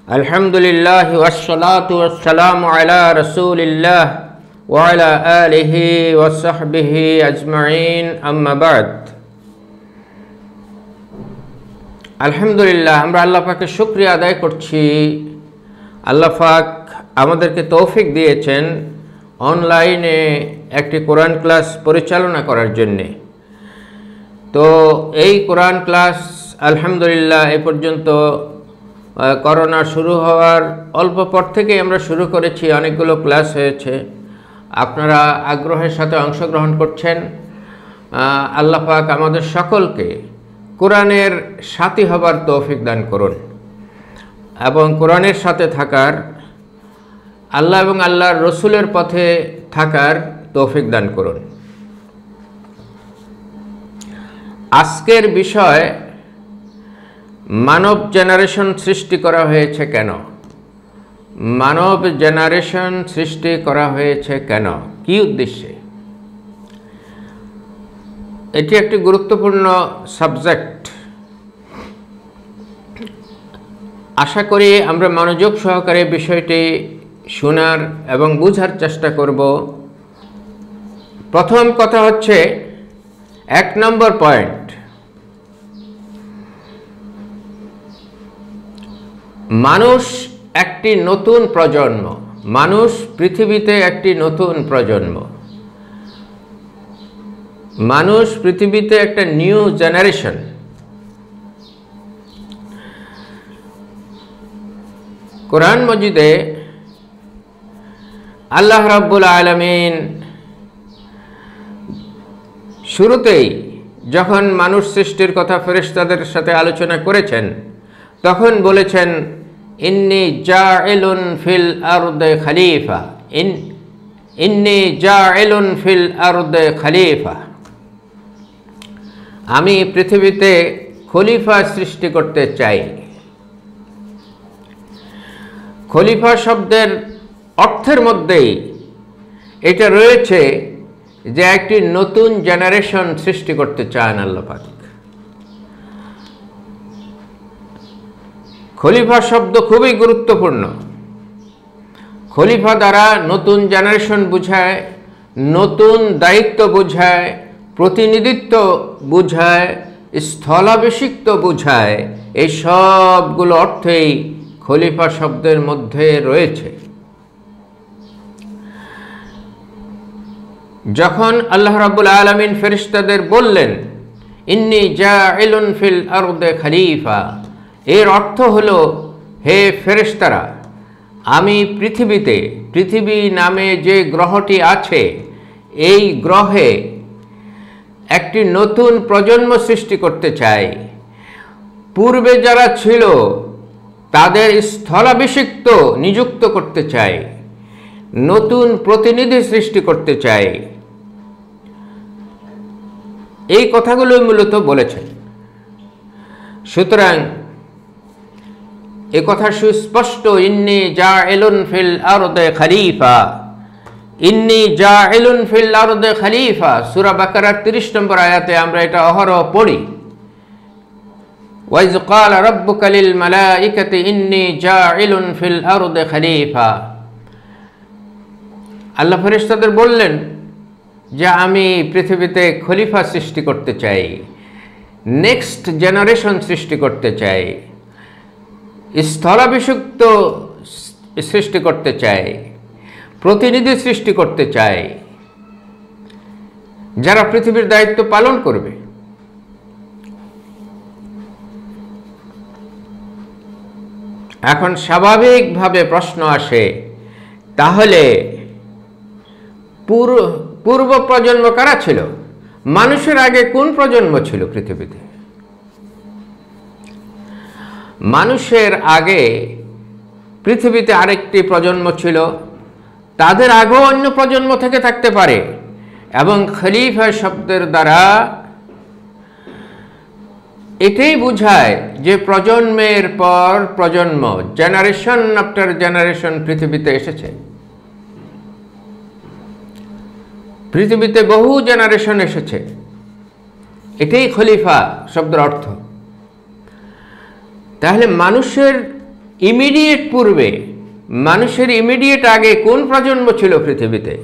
अल्हम्दुलिल्लाह वस्सलातु वस्सलामु अला रसूलिल्लाह व अला आलिहि व सहबिहि अजमाइन अम्मा बाद। আলহামদুলিল্লাহ, আমরা আল্লাহ পাকের শুকরিয়া আদায় করছি। আল্লাহ পাক আমাদেরকে তৌফিক দিয়েছেন অনলাইনে একটি কোরআন ক্লাস পরিচালনা করার জন্যে। তো এই কোরআন ক্লাস আলহামদুলিল্লাহ এ পর্যন্ত করোনা শুরু হওয়ার অল্প পর থেকেই আমরা শুরু করেছি। অনেকগুলো ক্লাস হয়েছে, আপনারা আগ্রহের সাথে অংশগ্রহণ করছেন। আল্লাহ পাক আমাদের সকলকে কোরআনের সাথী হবার তৌফিক দান করুন এবং কোরআনের সাথে থাকার, আল্লাহ এবং আল্লাহর রসুলের পথে থাকার তৌফিক দান করুন। আজকের বিষয়, মানব জেনারেশন সৃষ্টি করা হয়েছে কেন? মানব জেনারেশন সৃষ্টি করা হয়েছে কেন, কি উদ্দেশ্যে? এটি একটি গুরুত্বপূর্ণ সাবজেক্ট। আশা করি আমরা মনোযোগ সহকারে বিষয়টি শোনার এবং বুঝার চেষ্টা করব। প্রথম কথা হচ্ছে, 1 নম্বর পয়েন্ট, মানুষ একটি নতুন প্রজন্ম। মানুষ পৃথিবীতে একটি নতুন প্রজন্ম। মানুষ পৃথিবীতে একটা নিউ জেনারেশন। কোরআন মজিদে আল্লাহ রাব্বুল আলামিন শুরুতেই যখন মানুষ সৃষ্টির কথা ফেরেশতাদের সাথে আলোচনা করেছেন, তখন বলেছেন, ইন্নী জাইলুন ফিল আরদে খলিফা, ইন্নী জাইলুন ফিল আরদে খলিফা, আমি পৃথিবীতে খলিফা সৃষ্টি করতে চাই। খলিফা শব্দের অর্থের মধ্যেই এটা রয়েছে যে একটি নতুন জেনারেশন সৃষ্টি করতে চান আল্লাহ পাক। খলিফা শব্দ খুবই গুরুত্বপূর্ণ। খলিফা দ্বারা নতুন জেনারেশন বোঝায়, নতুন দায়িত্ব বোঝায়, প্রতিনিধিত্ব বোঝায়, স্থলাভিষিক্ত বোঝায়। এই সবগুলো অর্থেই খলিফা শব্দের মধ্যে রয়েছে। যখন আল্লাহ রাব্বুল আলামিন ফেরেশতাদের বললেন, ইন্নী জাইলুন ফিল আরদে খলিফা, এর অর্থ হলো, হে ফেরেশতারা, আমি পৃথিবীতে, পৃথিবী নামে যে গ্রহটি আছে, এই গ্রহে একটি নতুন প্রজন্ম সৃষ্টি করতে চাই। পূর্বে যারা ছিল তাদের স্থলাভিষিক্ত নিযুক্ত করতে চাই, নতুন প্রতিনিধি সৃষ্টি করতে চাই। এই কথাগুলো মূলত বলেছেন। সুতরাং এ কথা সুস্পষ্ট, ইন্নী জাইলুন ফিল আরদে খলিফা, ইন্নী জাইলুন ফিল আরদে খলিফা। সূরা বাকারার 30 নম্বর আয়াতে আমরা এটা অহরহ পড়ি। ওয়াইজ ক্বালা রাব্বুকা লিল মালাইকাতি ইন্নী জাইলুন ফিল আরদে খলিফা। আল্লাহ ফেরেশতাদের বললেন যে আমি পৃথিবীতে খলিফা সৃষ্টি করতে চাই, নেক্সট জেনারেশন সৃষ্টি করতে চাই, স্থলাভিষিক্ত সৃষ্টি করতে চাই, প্রতিনিধি সৃষ্টি করতে চাই, যারা পৃথিবীর দায়িত্ব পালন করবে। এখন স্বাভাবিকভাবে প্রশ্ন আসে, তাহলে পূর্ব প্রজন্ম কারা ছিল? মানুষের আগে কোন প্রজন্ম ছিল পৃথিবীতে? মানুষের আগে পৃথিবীতে আরেকটি প্রজন্ম ছিল, তাদের আগেও অন্য প্রজন্ম থেকে থাকতে পারে। এবং খলিফা শব্দের দ্বারা এটাই বোঝায় যে প্রজন্মের পর প্রজন্ম, জেনারেশন আফটার জেনারেশন পৃথিবীতে এসেছে। পৃথিবীতে বহু জেনারেশন এসেছে, এটাই খলিফা শব্দের অর্থ। তাহলে মানুষের ইমিডিয়েট পূর্বে, মানুষের ইমিডিয়েট আগে কোন প্রজন্ম ছিল পৃথিবীতে,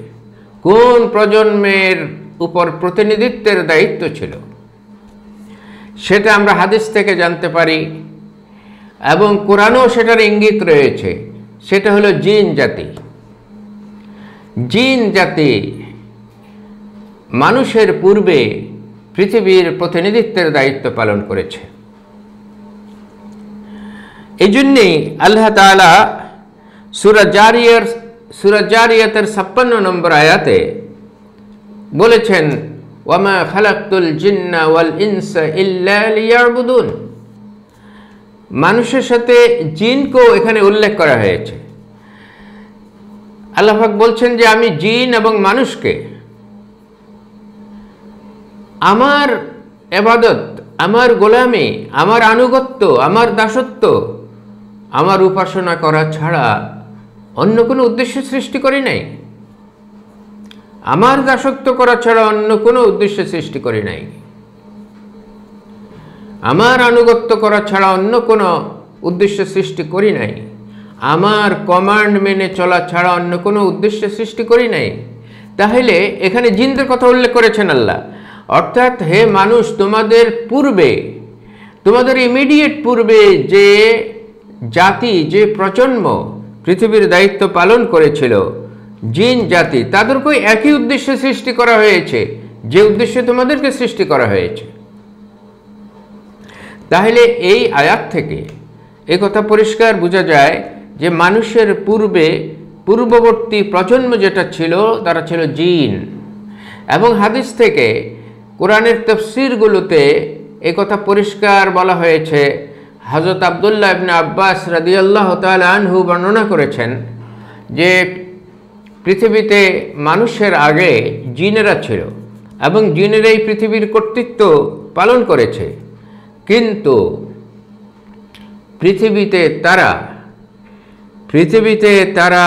কোন প্রজন্মের উপর প্রতিনিধিত্বের দায়িত্ব ছিল, সেটা আমরা হাদিস থেকে জানতে পারি এবং কোরআনেও সেটার ইঙ্গিত রয়েছে। সেটা হলো জিন জাতি। জিন জাতি মানুষের পূর্বে পৃথিবীর প্রতিনিধিত্বের দায়িত্ব পালন করেছে। এই জন্যেই আল্লাহ তাআলা সূরা জারিয়াতের 56 নম্বর আয়াতে বলেছেন, ওয়ামা খালাকতুল জিন্না ওয়াল ইনসা ইল্লা লিয়াবুদুন। মানুষের সাথে জিনকেও এখানে উল্লেখ করা হয়েছে। আল্লাহ পাক বলছেন যে আমি জিন এবং মানুষকে আমার ইবাদত, আমার গোলামি, আমার আনুগত্য, আমার দাসত্ব, আমার উপাসনা করা ছাড়া অন্য কোনো উদ্দেশ্য সৃষ্টি করি নাই। আমার দাসত্ব করা ছাড়া অন্য কোনো উদ্দেশ্য সৃষ্টি করি নাই। আমার আনুগত্য করা ছাড়া অন্য কোনো উদ্দেশ্য সৃষ্টি করি নাই। আমার কমান্ড মেনে চলা ছাড়া অন্য কোনো উদ্দেশ্য সৃষ্টি করি নাই। তাহলে এখানে জিনদের কথা উল্লেখ করেছেন আল্লাহ। অর্থাৎ হে মানুষ, তোমাদের পূর্বে, তোমাদের ইমিডিয়েট পূর্বে যে জাতি, যে প্রজন্ম পৃথিবীর দায়িত্ব পালন করেছিল, জিন জাতি, তাদেরকেও একই উদ্দেশ্যে সৃষ্টি করা হয়েছে যে উদ্দেশ্যে তোমাদেরকে সৃষ্টি করা হয়েছে। তাহলে এই আয়াত থেকে এই কথা পরিষ্কার বোঝা যায় যে মানুষের পূর্ববর্তী প্রজন্ম যেটা ছিল তারা ছিল জিন। এবং হাদিস থেকে, কোরআনের তাফসীরগুলোতে এই কথা পরিষ্কার বলা হয়েছে। হযরত আব্দুল্লাহ ইবনে আব্বাস রাদিয়াল্লাহু তাআলা আনহু বর্ণনা করেছেন যে পৃথিবীতে মানুষের আগে জিনেরা ছিল এবং জিনেরাই পৃথিবীর কর্তৃত্ব পালন করেছে। কিন্তু পৃথিবীতে তারা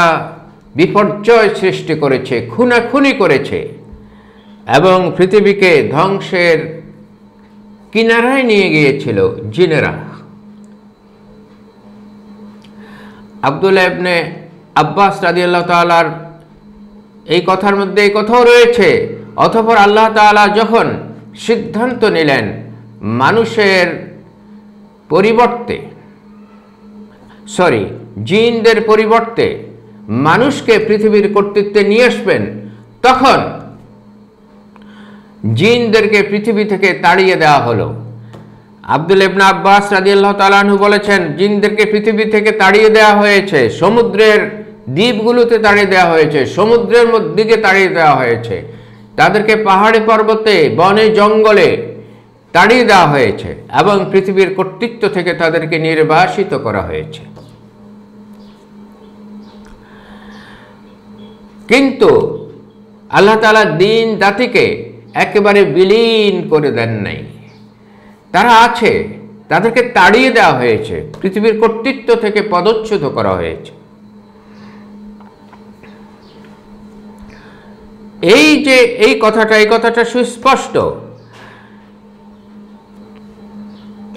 বিপর্যয় সৃষ্টি করেছে, খুনাখুনি করেছে এবং পৃথিবীকে ধ্বংসের কিনারায় নিয়ে গিয়েছিল জিনেরা। আব্দুল্লাহ ইবনে আব্বাস রাদিয়াল্লাহু তাআলার এই কথার মধ্যে এই কথাও রয়েছে, অতঃপর আল্লাহ তাআলা যখন সিদ্ধান্ত নিলেন মানুষের পরিবর্তে, জিনদের পরিবর্তে মানুষকে পৃথিবীর কর্তৃত্বে নিয়ে আসবেন, তখন জিনদেরকে পৃথিবী থেকে তাড়িয়ে দেওয়া হলো। আব্দুল্লাহ ইবনে আব্বাস রাদিয়াল্লাহু তাআলা আনহু বলেছেন, জিনদেরকে পৃথিবী থেকে তাড়িয়ে দেওয়া হয়েছে, সমুদ্রের দ্বীপগুলোতে তাড়িয়ে দেওয়া হয়েছে, সমুদ্রের দিকে তাড়িয়ে দেওয়া হয়েছে, তাদেরকে পাহাড়ে পর্বতে, বনে জঙ্গলে তাড়িয়ে দেওয়া হয়েছে এবং পৃথিবীর কর্তৃত্ব থেকে তাদেরকে নির্বাসিত করা হয়েছে। কিন্তু আল্লাহ তাআলা জিন জাতিকে একেবারে বিলীন করে দেন নাই। তারা আছে, তাদেরকে তাড়িয়ে দেওয়া হয়েছে, পৃথিবীর কর্তৃত্ব থেকে পদচ্যুত করা হয়েছে। এই কথাটা সুস্পষ্ট।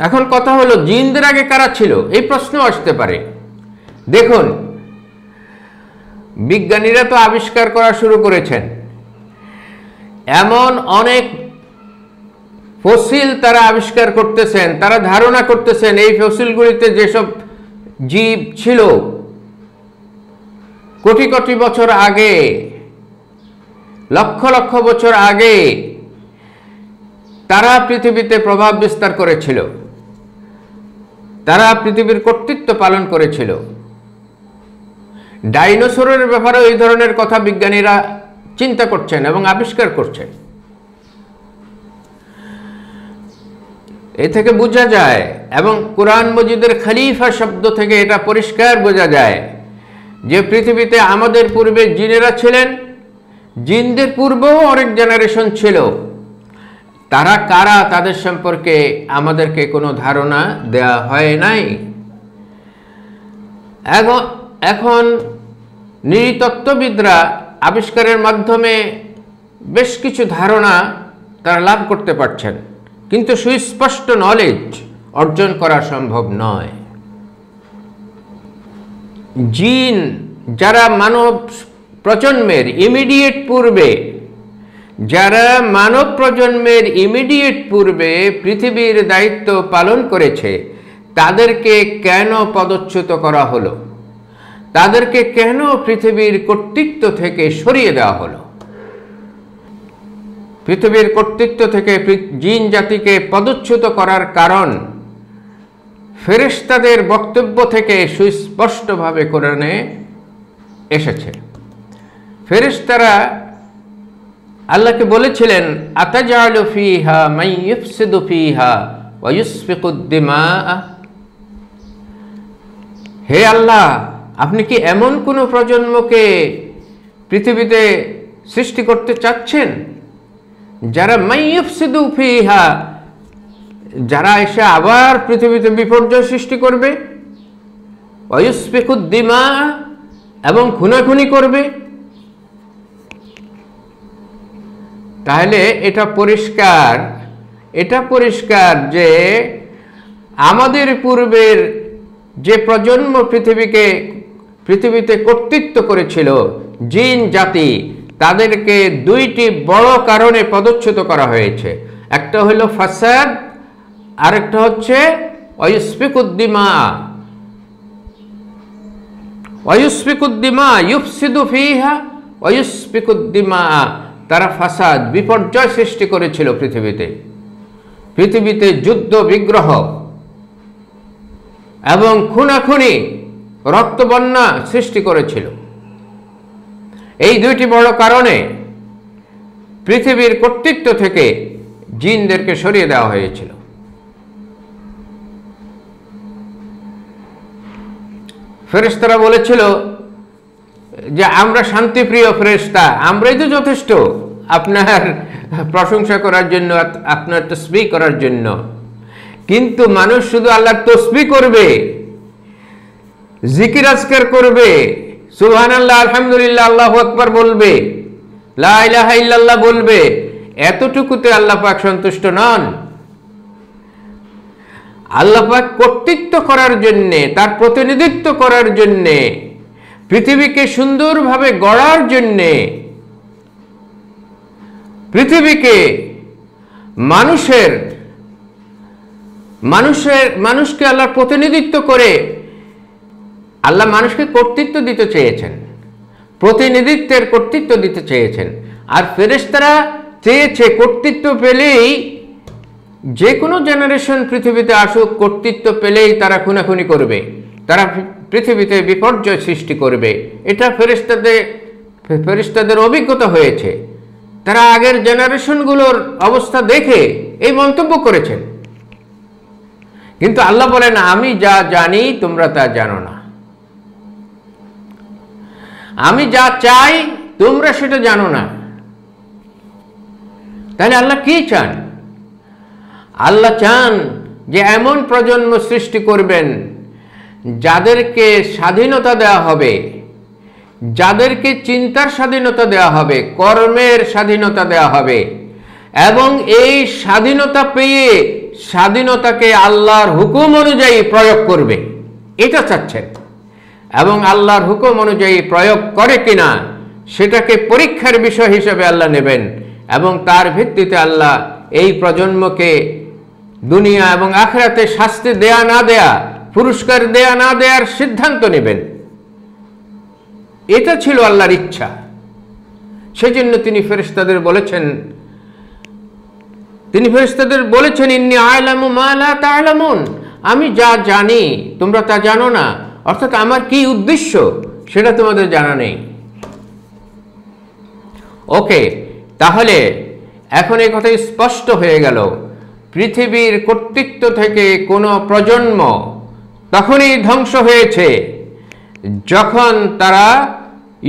এখন কথা হলো, জিনদের আগে কারা ছিল, এই প্রশ্ন আসতে পারে। দেখুন, বিজ্ঞানীরা তো আবিষ্কার করা শুরু করেছেন, এমন অনেক ফসিল তারা আবিষ্কার করতেছেন, তারা ধারণা করতেছেন এই ফসিলগুলিতে যেসব জীব ছিল কোটি কোটি বছর আগে, লক্ষ লক্ষ বছর আগে, তারা পৃথিবীতে প্রভাব বিস্তার করেছিল, তারা পৃথিবীর কর্তৃত্ব পালন করেছিল। ডাইনোসরের ব্যাপারে এই ধরনের কথা বিজ্ঞানীরা চিন্তা করছেন এবং আবিষ্কার করছেন। এ থেকে বোঝা যায়, এবং কুরআন মজিদের খলিফা শব্দ থেকে এটা পরিষ্কার বোঝা যায় যে পৃথিবীতে আমাদের পূর্বে জিনেরা ছিলেন, জিনদের পূর্বেও অনেক জেনারেশন ছিল। তারা কারা, তাদের সম্পর্কে আমাদেরকে কোনো ধারণা দেয়া হয় নাই। এখন নৃতত্ত্ববিদরা আবিষ্কারের মাধ্যমে বেশ কিছু ধারণা তারা লাভ করতে পারছেন, কিন্তু সুস্পষ্ট নলেজ অর্জন করা সম্ভব নয়। জিন যারা মানব প্রজন্মের ইমিডিয়েট পূর্বে, যারা মানব প্রজন্মের ইমিডিয়েট পূর্বে পৃথিবীর দায়িত্ব পালন করেছে, তাদেরকে কেন পদচ্যুত করা হলো? তাদেরকে কেন পৃথিবীর কর্তৃত্ব থেকে সরিয়ে দেওয়া হলো? পৃথিবীর কর্তৃত্ব থেকে জিন জাতিকে পদচ্যুত করার কারণ ফেরেশতাদের বক্তব্য থেকে সুস্পষ্টভাবে কোরআনে এসেছে। ফেরেশতারা আল্লাহকে বলেছিলেন, আতাজালু ফিহা মান ইফসিদু ফিহা ওয়া ইসফিকুদ দিমা। হে আল্লাহ, আপনি কি এমন কোন প্রজন্মকে পৃথিবীতে সৃষ্টি করতে চাচ্ছেন যারা মান ইফসিদু ফিহা, যারা এসে আবার পৃথিবীতে বিপর্যয় সৃষ্টি করবে, ওয়া ইসফিকুদ দিমা, এবং খুনাখুনি করবে? তাহলে এটা পরিষ্কার যে আমাদের পূর্বের যে প্রজন্ম পৃথিবীতে কর্তৃত্ব করেছিল, জিন জাতি, তাদেরকে দুইটি বড় কারণে পদচ্যুত করা হয়েছে। একটা হলো ফাসাদ, আরেকটা হচ্ছে ওয়াইসফিকুদ্দিমা। ওয়াইসফিকুদ্দিমা ইউফসিদু ফিহা ওয়াইসফিকুদ্দিমা, তারা ফাসাদ, বিপর্যয় সৃষ্টি করেছিল পৃথিবীতে যুদ্ধ বিগ্রহ এবং খুনাখুনি, রক্তবন্যা সৃষ্টি করেছিল। এই দুইটি বড় কারণে পৃথিবীর কর্তৃত্ব থেকে জিনদেরকে সরিয়ে দেওয়া হয়েছিল। ফেরেশতারা বলেছিল যে আমরা শান্তিপ্রিয় ফেরেশতা, আমরাই তো যথেষ্ট আপনার প্রশংসা করার জন্য, আপনার তাসবিহ করার জন্য। কিন্তু মানুষ শুধু আল্লাহর তাসবিহ করবে, জিকির আজকার করবে, সুবহানাল্লাহ, আলহামদুলিল্লাহ, আল্লাহু আকবার বলবে, লা ইলাহা ইল্লাল্লাহ বলবে, এতটুকুতে আল্লাহ পাক সন্তুষ্ট নন। আল্লাহ পাক কর্তৃত্ব করার জন্যে, তার প্রতিনিধিত্ব করার জন্যে, পৃথিবীকে সুন্দরভাবে গড়ার জন্যে, পৃথিবীকে মানুষকে আল্লাহর প্রতিনিধিত্ব করে আল্লাহ মানুষকে কর্তৃত্ব দিতে চেয়েছেন, প্রতিনিধিত্বের কর্তৃত্ব দিতে চেয়েছেন। আর ফেরেশতারা চেয়েছে কর্তৃত্ব পেলেই, যে কোনো জেনারেশন পৃথিবীতে আসুক, কর্তৃত্ব পেলেই তারা খুনাখুনি করবে, তারা পৃথিবীতে বিপর্যয় সৃষ্টি করবে। এটা ফেরেশতাদের অভিজ্ঞতা হয়েছে। তারা আগের জেনারেশনগুলোর অবস্থা দেখে এই মন্তব্য করেছেন। কিন্তু আল্লাহ বলেন, আমি যা জানি তোমরা তা জানো না, আমি যা চাই তোমরা সেটা জানো না। তাহলে আল্লাহ কি চান? আল্লাহ চান যে এমন প্রজন্ম সৃষ্টি করবেন যাদেরকে স্বাধীনতা দেওয়া হবে, যাদেরকে চিন্তার স্বাধীনতা দেওয়া হবে, কর্মের স্বাধীনতা দেওয়া হবে, এবং এই স্বাধীনতা পেয়ে স্বাধীনতাকে আল্লাহর হুকুম অনুযায়ী প্রয়োগ করবে, এটা চাচ্ছেন। এবং আল্লাহর হুকুম অনুযায়ী প্রয়োগ করে কিনা সেটাকে পরীক্ষার বিষয় হিসেবে আল্লাহ নেবেন, এবং তার ভিত্তিতে আল্লাহ এই প্রজন্মকে দুনিয়া এবং আখিরাতে শাস্তি দেয়া না দেয়া, পুরস্কার দেয়া না দেয়ার সিদ্ধান্ত নেবেন। এটা ছিল আল্লাহর ইচ্ছা। সেজন্য তিনি ফেরেশতাদের বলেছেন, ইন্নী আ'লামু মা লা তা'লামুন, আমি যা জানি তোমরা তা জানো না। অর্থাৎ আমার কি উদ্দেশ্য সেটা তোমাদের জানা নেই। ওকে, তাহলে এখন এই কথা স্পষ্ট হয়ে গেল, পৃথিবীর কর্তৃত্ব থেকে কোনো প্রজন্ম তখনই ধ্বংস হয়েছে যখন তারা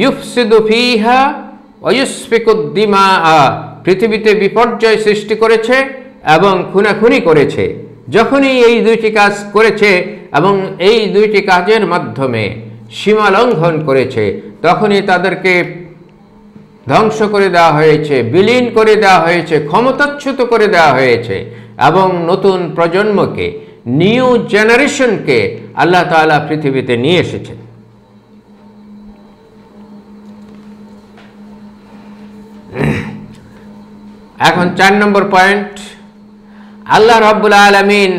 ইউফসিদু ফিহা ওয়া ইসফিকুদ দিমা, পৃথিবীতে বিপর্যয় সৃষ্টি করেছে এবং খুনাখুনি করেছে। যখনই এই দুইটি কাজ করেছে এবং এই দুইটি কাজের মাধ্যমে সীমা লঙ্ঘন করেছে, তখনই তাদেরকে ধ্বংস করে দেওয়া হয়েছে, বিলীন করে দেওয়া হয়েছে, ক্ষমতাচ্যুত করে দেওয়া হয়েছে, এবং নতুন প্রজন্মকে, নিউ জেনারেশনকে আল্লাহ তাআলা পৃথিবীতে নিয়ে এসেছেন। এখন 4 নম্বর পয়েন্ট, আল্লাহ রাব্বুল আলামিন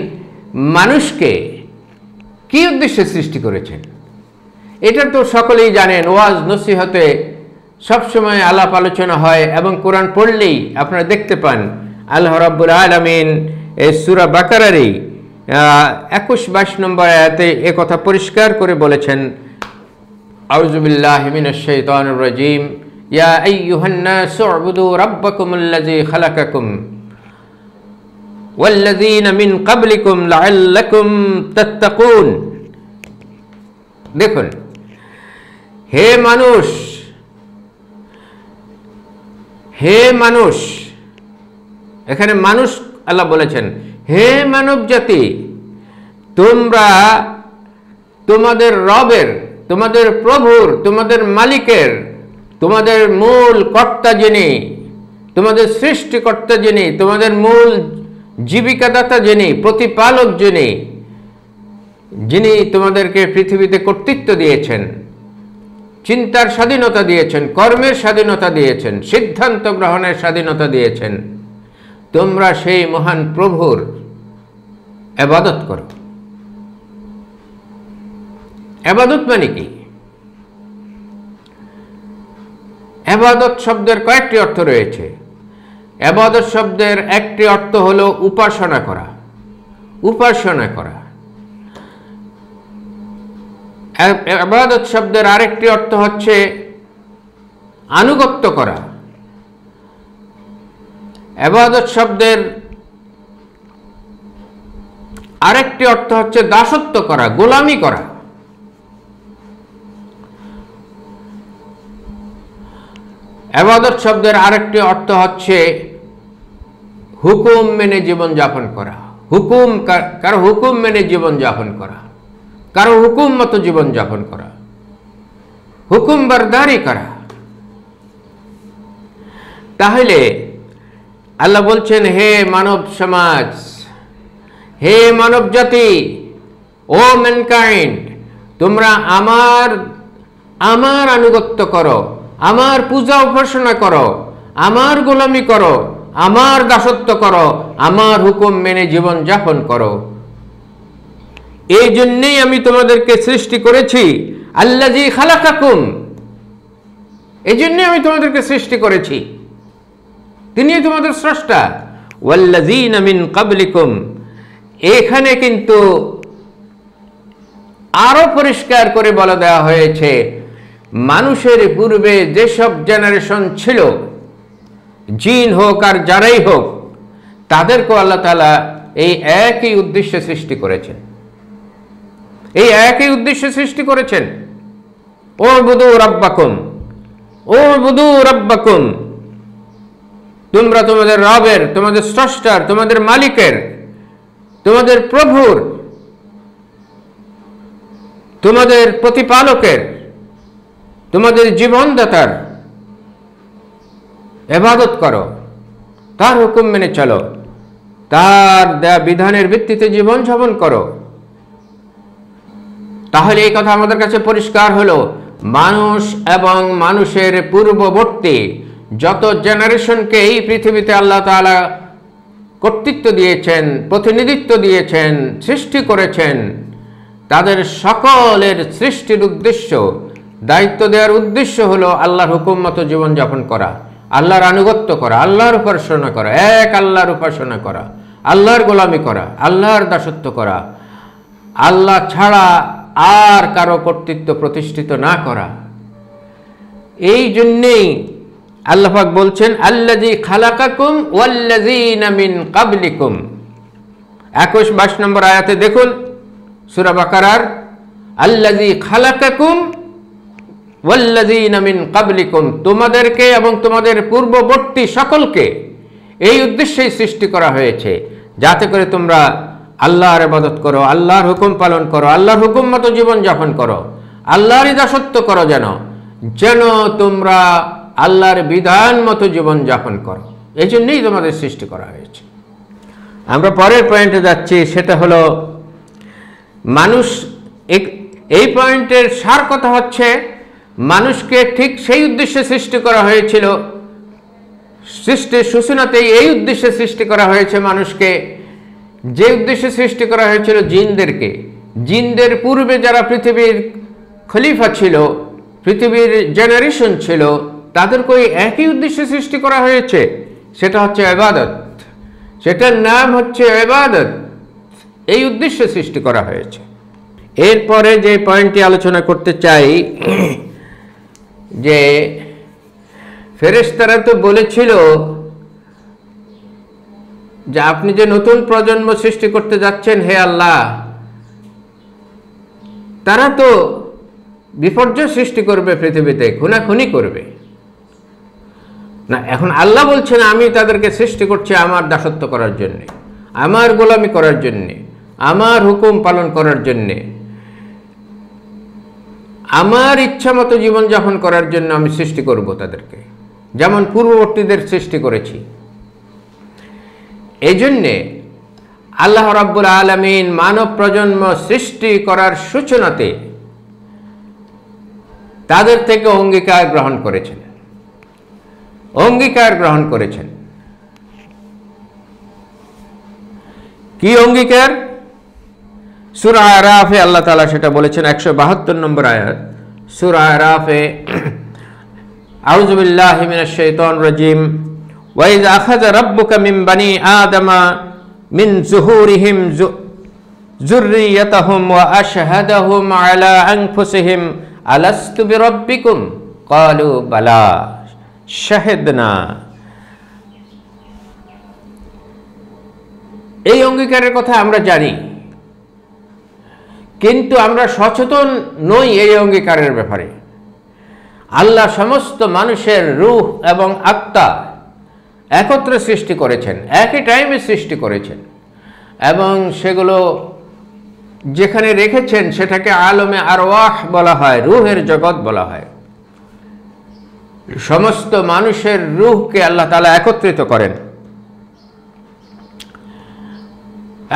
মানুষকে কি উদ্দেশ্যে সৃষ্টি করেছেন? এটা তো সকলেই জানেন, ওয়াজ নসিহতে সবসময় আলাপ আলোচনা হয় এবং কোরআন পড়লেই আপনারা দেখতে পান আল্লাহ রাব্বুল আলামিন এই সূরা বাকারারই 21-22 নম্বর আয়াতে এ কথা পরিষ্কার করে বলেছেন, আউযু বিল্লাহি মিনাশ শাইতানির রাজীম, ইয়া আইয়ুহান নাসু উবুদু রাব্বাকুমুল্লাযী খালাকাকুম ওয়াল্লাযীনা মিন ক্বাবলিকুম লাআল্লাকুম তাত্তাকুন। দেখুন, হে মানুষ, হে মানুষ, এখানে মানুষ আল্লাহ বলেছেন, হে মানব জাতি, তোমরা তোমাদের রবের, তোমাদের প্রভুর, তোমাদের মালিকের, তোমাদের মূল কর্তা যিনি, তোমাদের সৃষ্টিকর্তা যিনি, তোমাদের মূল জীবিকাদাতা যিনি, প্রতিপালক যিনি, যিনি তোমাদেরকে পৃথিবীতে কর্তৃত্ব দিয়েছেন, চিন্তার স্বাধীনতা দিয়েছেন, কর্মের স্বাধীনতা দিয়েছেন, সিদ্ধান্ত গ্রহণের স্বাধীনতা দিয়েছেন, তোমরা সেই মহান প্রভুর ইবাদত করো। ইবাদত মানে কি? ইবাদত শব্দের কয়েকটি অর্থ রয়েছে। ইবাদত শব্দের একটি অর্থ হলো উপাসনা করা, উপাসনা করা। ইবাদত শব্দের আরেকটি অর্থ হচ্ছে আনুগত্য করা। ইবাদত শব্দের আরেকটি অর্থ হচ্ছে দাসত্ব করা, গোলামি করা। ইবাদত শব্দের আরেকটি অর্থ হচ্ছে হুকুম মেনে জীবন যাপন করা, হুকুম কারো হুকুম মেনে জীবন যাপন করা, কারো হুকুম মতো জীবন যাপন করা, হুকুম বরদারি করা। তাহলে আল্লাহ বলছেন, হে মানব সমাজ, হে মানব জাতি, ও ম্যানকাইন্ড, তোমরা আমার আনুগত্য করো, আমার পূজা উপাসনা করো, আমার গোলামি করো, আমার দাসত্ব করো, আমার হুকুম মেনে জীবন যাপন করো। এই জন্যই আমি তোমাদেরকে সৃষ্টি করেছি, আল্লাযী খালাকাকুম, এই জন্যই আমি তোমাদেরকে সৃষ্টি করেছি, তিনি তোমাদের স্রষ্টা। ওয়াল্লাযীনা মিন ক্বাবলিকুম, এখানে কিন্তু আরো পরিষ্কার করে বলে দেওয়া হয়েছে, মানুষের পূর্বে যেসব জেনারেশন ছিল, জিন হোক আর যারাই হোক, তাদেরকে আল্লাহ তাআলা এই একই উদ্দেশ্যে সৃষ্টি করেছেন, এই একই উদ্দেশ্যে সৃষ্টি করেছেন। উবুদু রাব্বাকুম, উবুদু রাব্বাকুম, তোমরা তোমাদের রবের, তোমাদের স্রষ্টার, তোমাদের মালিকের, তোমাদের প্রভুর, তোমাদের প্রতিপালকের, তোমাদের জীবনদাতার ইবাদত করো, তার হুকুম মেনে চলো, তার দেয়া বিধানের ভিত্তিতে জীবন যাপন করো। তাহলে এই কথা আমাদের কাছে পরিষ্কার হলো, মানুষ এবং মানুষের পূর্ববর্তী যত জেনারেশনকে এই পৃথিবীতে আল্লাহ তাআলা কর্তৃত্ব দিয়েছেন, প্রতিনিধিত্ব দিয়েছেন, সৃষ্টি করেছেন, তাদের সকলের সৃষ্টির উদ্দেশ্য, দায়িত্ব দেওয়ার উদ্দেশ্য হলো আল্লাহর হুকুম মতো জীবনযাপন করা, আল্লাহর আনুগত্য করা, আল্লাহর উপাসনা করা, এক আল্লাহর উপাসনা করা, আল্লাহর গোলামি করা, আল্লাহর দাসত্ব করা, আল্লাহ ছাড়া আর কারো কর্তৃত্ব প্রতিষ্ঠিত না করা। এই জন্যেই আল্লাহ পাক বলছেন, আল্লাযী খালাকাকুম ওয়াল্লাযীনা মিন ক্বাবলিকুম। 21-22 নম্বর আয়াতে দেখুন সূরা বাকারার, আল্লাযী খালাকাকুম ওয়াল্লাযীনা মিন ক্বাবলিকুম, তোমাদেরকে এবং তোমাদের পূর্ববর্তী সকলকে এই উদ্দেশ্যেই সৃষ্টি করা হয়েছে, যাতে করে তোমরা আল্লাহর ইবাদত করো, আল্লাহর হুকুম পালন করো, আল্লাহর হুকুম মতো জীবন যাপন করো, আল্লাহরই দাসত্ব করো, যেন তোমরা আল্লাহর বিধান মতো জীবন যাপন করো। এই জন্যই তোমাদের সৃষ্টি করা হয়েছে। আমরা পরের পয়েন্টে যাচ্ছি, সেটা হলো মানুষ। এই পয়েন্টের সার কথা হচ্ছে, মানুষকে ঠিক সেই উদ্দেশ্যে সৃষ্টি করা হয়েছিল, সৃষ্টির সূচনাতেই এই উদ্দেশ্যে সৃষ্টি করা হয়েছে মানুষকে, যে উদ্দেশ্যে সৃষ্টি করা হয়েছিল জিনদেরকে। জিনদের পূর্বে যারা পৃথিবীর খলিফা ছিল, পৃথিবীর জেনারেশন ছিল, তাদেরকে একই উদ্দেশ্যে সৃষ্টি করা হয়েছে, সেটা হচ্ছে ইবাদত। সেটার নাম হচ্ছে ইবাদত। এই উদ্দেশ্যে সৃষ্টি করা হয়েছে। এরপরে যে পয়েন্টটি আলোচনা করতে চাই, যে ফেরেশতারা তো বলেছিল যে আপনি যে নতুন প্রজন্ম সৃষ্টি করতে যাচ্ছেন হে আল্লাহ, তারা তো বিপর্যয় সৃষ্টি করবে, পৃথিবীতে খুনাখুনি করবে না। এখন আল্লাহ বলছেন আমি তাদেরকে সৃষ্টি করছি আমার দাসত্ব করার জন্যে, আমার গোলামি করার জন্যে, আমার হুকুম পালন করার জন্যে, আমার ইচ্ছা মতো জীবনযাপন করার জন্য আমি সৃষ্টি করব তাদেরকে, যেমন পূর্ববর্তীদের সৃষ্টি করেছি। এই জন্যে আল্লাহ রাব্বুল আলামিন মানব প্রজন্ম সৃষ্টি করার সূচনাতে তাদের থেকে অঙ্গীকার গ্রহণ করেছেন, অঙ্গীকার গ্রহণ করেছেন। কি অঙ্গীকার? সূরা আরাফে আল্লাহ তাআলা সেটা বলেছেন, 172 নম্বর আয়াত সূরা আরাফে, আউযু বিল্লাহি মিনাশ শাইতানির রাজীম, ওয়া ইয আখাযা রাব্বুকা মিন বানি আদামা মিন যুহুরিহিম যুররিয়াতাহুম ওয়া আশহাদাহুম আলা আনফুসিহিম আলাস্তু বিরাব্বিকুম ক্বালু বালা শাহিদনা। এই অঙ্গীকারের কথা আমরা জানি, কিন্তু আমরা সচেতন নই এই অঙ্গীকারের ব্যাপারে। আল্লাহ সমস্ত মানুষের রূহ এবং আত্মা একত্রে সৃষ্টি করেছেন, একই টাইমে সৃষ্টি করেছেন, এবং সেগুলো যেখানে রেখেছেন সেটাকে আলমে আরওয়াহ বলা হয়, রূহের জগৎ বলা হয়। সমস্ত মানুষের রূহকে আল্লাহ তাআলা একত্রিত করেন,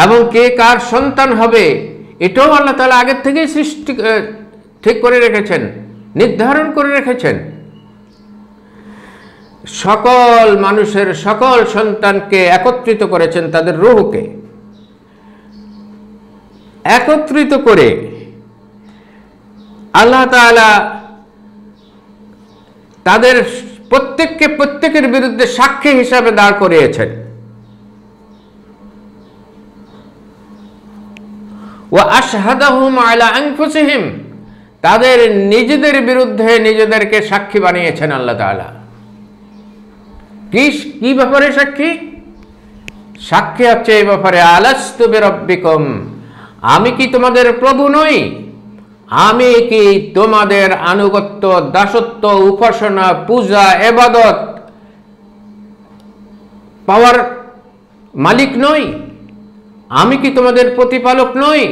এবং কে কার সন্তান হবে এটাও আল্লাহ তাআলা আগের থেকেই সৃষ্টি ঠিক করে রেখেছেন, নির্ধারণ করে রেখেছেন। সকল মানুষের সকল সন্তানকে একত্রিত করেছেন, তাদের রূহকে একত্রিত করে আল্লাহ তাআলা তাদের প্রত্যেককে প্রত্যেকের বিরুদ্ধে সাক্ষী হিসাবে দাঁড় করিয়েছেন। ওয়া আশহাদাহুম আলা আনফুসিহিম, তাদের নিজেদের বিরুদ্ধে নিজেদেরকে সাক্ষী বানিয়েছেন আল্লাহ তাআলা। কি ব্যাপারে সাক্ষী? সাক্ষী হচ্ছে এই ব্যাপারে, আলাস্তু বিরাব্বিকুম, আমি কি তোমাদের প্রভু নই? আমি কি তোমাদের আনুগত্য, দাসত্ব, উপাসনা, পূজা, ইবাদত পাওয়ার মালিক নই? আমি কি তোমাদের প্রতিপালক নই?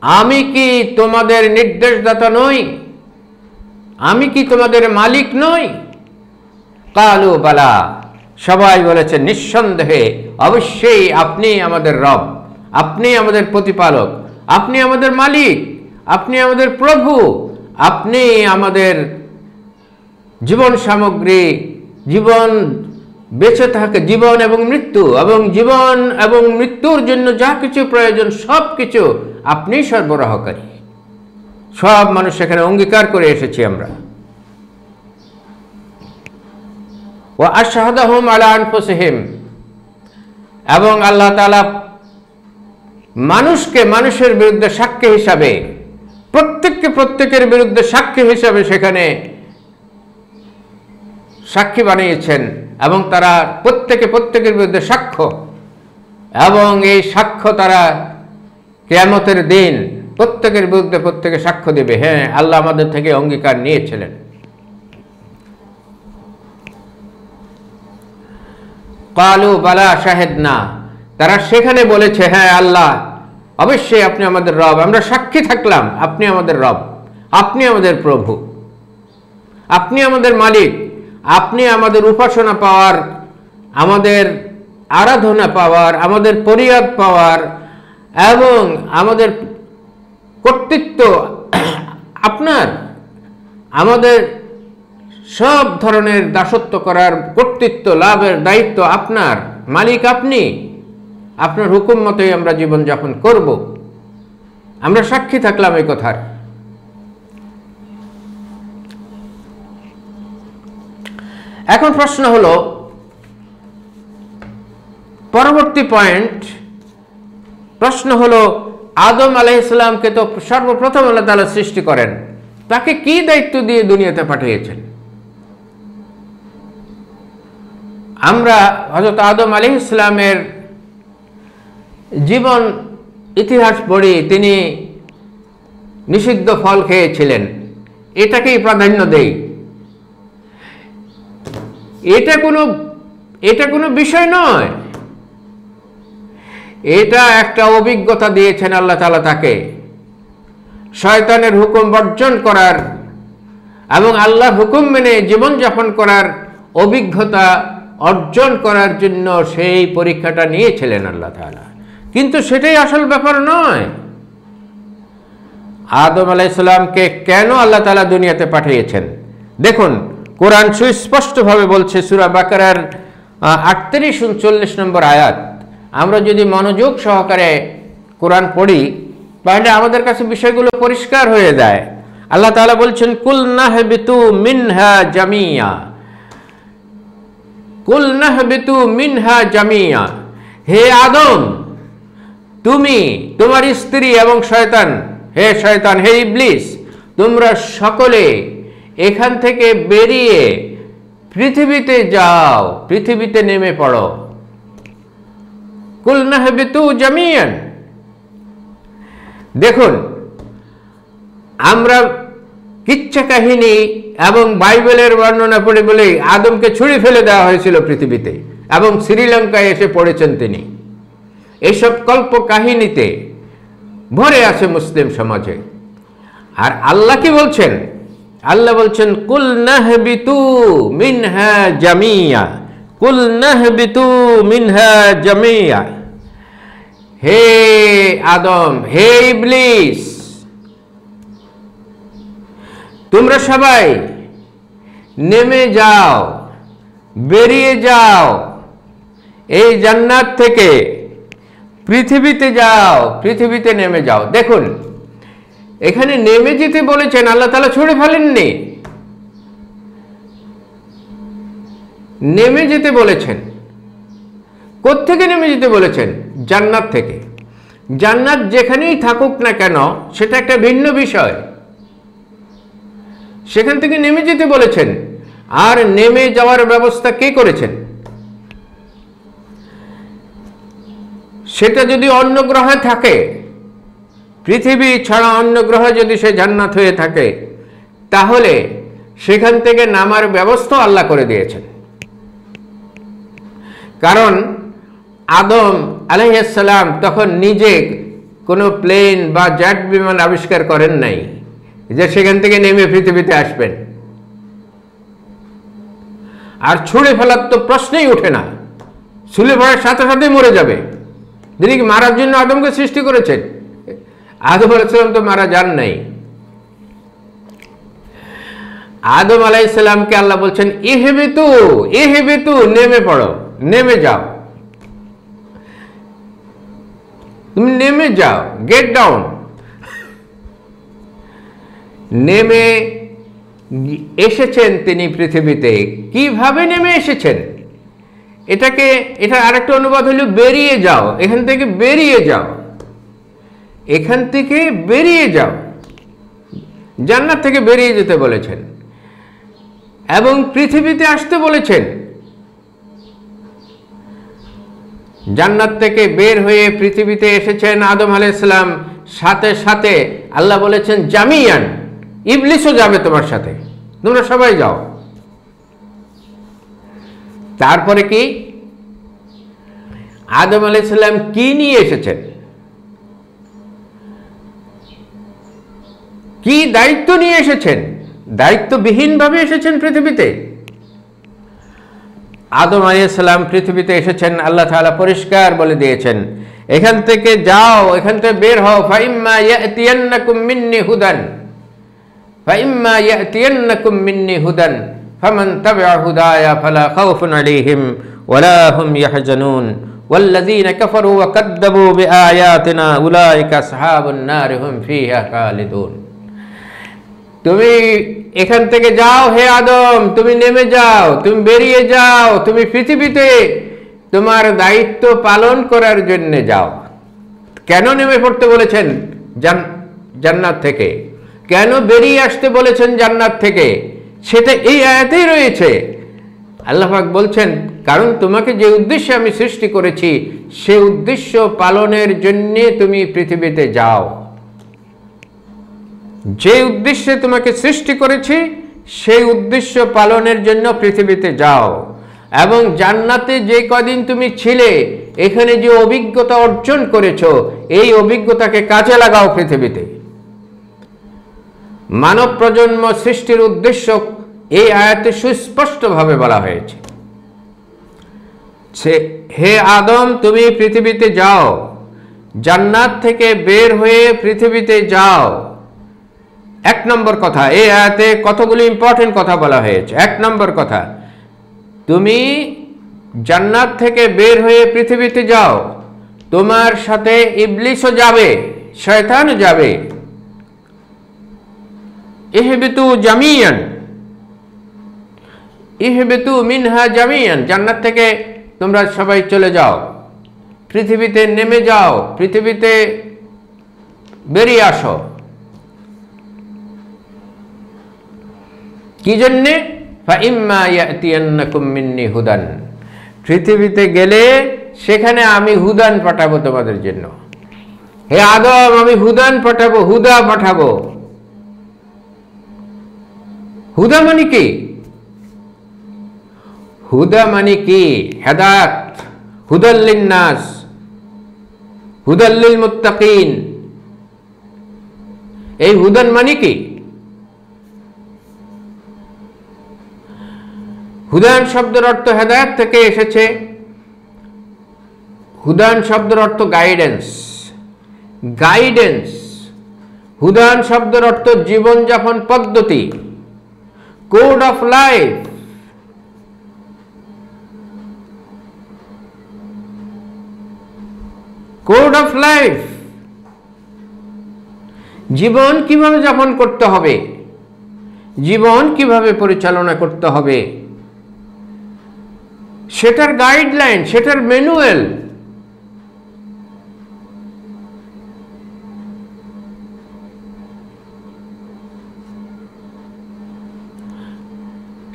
আমি কি তোমাদের নির্দেশদাতা নই? আমি কি তোমাদের মালিক নই? কালু বালা, সবাই বলেছে নিঃসন্দেহে, অবশ্যই আপনি আমাদের রব, আপনি আমাদের প্রতিপালক, আপনি আমাদের মালিক, আপনি আমাদের প্রভু, আপনি আমাদের জীবন সামগ্রী, জীবন বেঁচে থাকে, জীবন এবং মৃত্যু, এবং জীবন এবং মৃত্যুর জন্য যা কিছু প্রয়োজন সব কিছু আপনি সরবরাহকারী। সব মানুষ সেখানে অঙ্গীকার করে এসেছি আমরা। ওয়া আশহাদাহুম আলা আনফুসিহিম, এবং আল্লাহ তাআলা মানুষকে মানুষের বিরুদ্ধে সাক্ষী হিসাবে, প্রত্যেককে প্রত্যেকের বিরুদ্ধে সাক্ষী হিসাবে সেখানে সাক্ষী বানিয়েছেন, এবং তারা প্রত্যেকে প্রত্যেকের বিরুদ্ধে সাক্ষ্য, এবং এই সাক্ষ্য তারা কিয়ামতের দিন প্রত্যেকের বিরুদ্ধে প্রত্যেকে সাক্ষ্য দেবে, হ্যাঁ আল্লাহ আমাদের থেকে অঙ্গীকার নিয়েছিলেন। কালু বালা শাহিদনা, তারা সেখানে বলেছে হ্যাঁ আল্লাহ অবশ্যই আপনি আমাদের রব, আমরা সাক্ষী থাকলাম আপনি আমাদের রব, আপনি আমাদের প্রভু, আপনি আমাদের মালিক, আপনি আমাদের উপাসনা পাওয়ার, আমাদের আরাধনা পাওয়ার, আমাদের পরিয়াদ পাওয়ার, এবং আমাদের কর্তৃত্ব আপনার, আমাদের সব ধরনের দাসত্ব করার, কর্তৃত্ব লাভের দায়িত্ব আপনার, মালিক আপনি। আপনার হুকুম মতোই আমরা জীবনযাপন করব। আমরা সাক্ষী থাকলাম এই কথার। এখন প্রশ্ন হলো, পরবর্তী পয়েন্ট, প্রশ্ন হলো আদম আলাইহিস সালামকে তো সর্বপ্রথম আল্লাহ তাআলা সৃষ্টি করেন, তাকে কি দায়িত্ব দিয়ে দুনিয়াতে পাঠিয়েছেন? আমরা হযরত আদম আলাইহিস সালামের জীবন ইতিহাস পড়ি, তিনি নিষিদ্ধ ফল খেয়েছিলেন, এটাকেই প্রাধান্য দেই। এটা কোনো বিষয় নয়, এটা একটা অভিজ্ঞতা দিয়েছেন আল্লাহ তাআলা তাকে শয়তানের হুকুম বর্জন করার এবং আল্লাহর হুকুম মেনে জীবনযাপন করার অভিজ্ঞতা অর্জন করার জন্য সেই পরীক্ষাটা নিয়েছিলেন আল্লাহ তাআলা। কিন্তু সেটাই আসল ব্যাপার নয়। আদম আলাইহিস সালামকে কেন আল্লাহ তাআলা দুনিয়াতে পাঠিয়েছেন? দেখুন, কোরআন সুস্পষ্টভাবে বলছে, সূরা বাকারার 38-39 নম্বর আয়াত। আমরা যদি মনোযোগ সহকারে কোরআন পড়ি তাহলে আমাদের কাছে বিষয়গুলো পরিষ্কার হয়ে যায়। আল্লাহ তাআলা বলছেন, কুল নাহবিতু মিনহা জামিয়া, কুল নাহবিতু মিনহা জামিয়া। হে আদম, তুমি, তোমার স্ত্রী এবং শয়তান, হে শয়তান, হে ইবলিস, তোমরা সকলে এখান থেকে বেরিয়ে পৃথিবীতে যাও, পৃথিবীতে নেমে পড়ো। কুল নাহবিতু জামিয়ান। দেখুন, আমরা কিচ্ছা কাহিনী এবং বাইবেলের বর্ণনা পড়ে বলেই আদমকে ছুঁড়ে ফেলে দেওয়া হয়েছিল পৃথিবীতে, এবং শ্রীলঙ্কায় এসে পড়েছেন তিনি। এইসব কল্প কাহিনীতে ভরে আছে মুসলিম সমাজে। আর আল্লাহ কি বলছেন? আল্লাহ বলছেন, কুল নাহবিতু মিনহা জামিয়া, কুল নাহবিতু মিনহা জামিয়া। হে আদম, হে ইবলিস, তোমরা সবাই নেমে যাও, বেরিয়ে যাও, এই জান্নাত থেকে পৃথিবীতে যাও, পৃথিবীতে নেমে যাও। দেখুন, এখানে নেমে যেতে বলেছেন, আল্লাহ তাআলা ছুড়ে ফেলেননি, নেমে যেতে বলেছেন। কোত্থেকে নেমে যেতে বলেছেন? জান্নাত থেকে। জান্নাত যেখানেই থাকুক না কেন সেটা একটা ভিন্ন বিষয়, সেখান থেকে নেমে যেতে বলেছেন। আর নেমে যাওয়ার ব্যবস্থা কে করেছেন? সেটা যদি অন্য গ্রহে থাকে, পৃথিবী ছাড়া অন্য গ্রহে যদি সে জান্নাত হয়ে থাকে, তাহলে সেখান থেকে নামার ব্যবস্থা আল্লাহ করে দিয়েছেন। কারণ আদম আলাইহিস সালাম তখন নিজে কোনো প্লেন বা জেট বিমান আবিষ্কার করেন নাই যে সেখান থেকে নেমে পৃথিবীতে আসবেন। আর ছুঁড়ে ফেলার তো প্রশ্নই ওঠে না, ছুঁড়ে ফেলার সাথে সাথে মরে যাবে। তিনি কি মারার জন্য আদমকে সৃষ্টি করেছেন? আদম আলাইহিস সালাম তো মারা যান নাই। আদম আলাইহিস সালামকে আল্লাহ বলছেন, ইহবিতু, ইহবিতু, নেমে পড়ো, নেমে যাও, তুমি নেমে যাও, গেট ডাউন। নেমে এসেছেন তিনি পৃথিবীতে। কিভাবে নেমে এসেছেন? এটা আরেকটা অনুবাদ হলো বেরিয়ে যাও, এখান থেকে বেরিয়ে যাও, এখান থেকে বেরিয়ে যাও। জান্নাত থেকে বেরিয়ে যেতে বলেছেন এবং পৃথিবীতে আসতে বলেছেন। জান্নাত থেকে বের হয়ে পৃথিবীতে এসেছেন আদম আলাইহিস সালাম, সাথে সাথে আল্লাহ বলেছেন জামিয়ান, ইবলিসও যাবে তোমার সাথে, তোমরা সবাই যাও। তারপরে কি? আদম আলাইহিস সালাম কি নিয়ে এসেছেন? কি দায়িত্ব নিয়ে এসেছেন? দায়িত্ববিহীনভাবে এসেছেন পৃথিবীতে? আদম আলাইহিস সালাম পৃথিবীতে এসেছেন, আল্লাহ তাআলা পরিষ্কার বলে দিয়েছেন, এখান থেকে যাও, এখান থেকে বের হও। ফাইম্মা ইয়াতিয়ান্নাকুম মিন্নি হুদান, ফাইম্মা ইয়াতিয়ান্নাকুম মিন্নি হুদান, ফামান তাবিআ হুদায়া ফালা খাউফুন আলাইহিম ওয়ালা হুম ইয়াহজানুন ওয়াল্লাযীনা কাফারু ওয়া কাযযাবু বিআয়াতিনা উলাইকা আসহাবুন নার হুম ফিহা খালিদুন। তুমি এখান থেকে যাও হে আদম, তুমি নেমে যাও, তুমি বেরিয়ে যাও, তুমি পৃথিবীতে তোমার দায়িত্ব পালন করার জন্য যাও। কেন নেমে পড়তে বলেছেন জান্নাত থেকে, কেন বেরিয়ে আসতে বলেছেন জান্নাত থেকে, সেটা এই আয়াতেই রয়েছে। আল্লাহ পাক বলছেন, কারণ তোমাকে যে উদ্দেশ্যে আমি সৃষ্টি করেছি সে উদ্দেশ্য পালনের জন্য তুমি পৃথিবীতে যাও। যে উদ্দেশ্যে তোমাকে সৃষ্টি করেছি সেই উদ্দেশ্য পালনের জন্য পৃথিবীতে যাও, এবং জান্নাতে যে কদিন তুমি ছিলে এখানে যে অভিজ্ঞতা অর্জন করেছো এই অভিজ্ঞতাকে কাজে লাগাও পৃথিবীতে। মানব প্রজন্ম সৃষ্টির উদ্দেশ্য এই আয়াতে সুস্পষ্টভাবে বলা হয়েছে। হে আদম, তুমি পৃথিবীতে যাও, জান্নাত থেকে বের হয়ে পৃথিবীতে যাও। এক নম্বর কথা, এই আয়াতে কতগুলি ইম্পর্টেন্ট কথা বলা হয়েছে। এক নম্বর কথা, তুমি জান্নাত থেকে বের হয়ে পৃথিবীতে যাও, তোমার সাথে ইবলিসও যাবে, শয়তানও যাবে। ইহবিতু জামিয়ান, ইহবিতু মিনহা জামিয়ান, জান্নাত থেকে তোমরা সবাই চলে যাও, পৃথিবীতে নেমে যাও, পৃথিবীতে বেরিয়ে আসো। কি জন্যে? ফাইম্মা ইয়াতিয়ান্নাকুম মিন্নি হুদান, পৃথিবীতে গেলে সেখানে আমি হুদান পাঠাবো তোমাদের জন্য। হে আদম, আমি হুদান পাঠাবো, হুদা পাঠাবো। হুদা মানে কি? হুদা মানে কি? হেদায়েত, হুদাল লিন্নাস, হুদাল লিল মুত্তাকিন। এই হুদান মানে কি? হুদান শব্দের অর্থ হেদায়েত থেকে এসেছে। হুদান শব্দের অর্থ গাইডেন্স, গাইডেন্স। হুদান শব্দের অর্থ জীবনযাপন পদ্ধতি, code of life. Code of life, জীবন কিভাবে যাপন করতে হবে, জীবন কিভাবে পরিচালনা করতে হবে, সেটার গাইডলাইন, সেটার ম্যানুয়াল।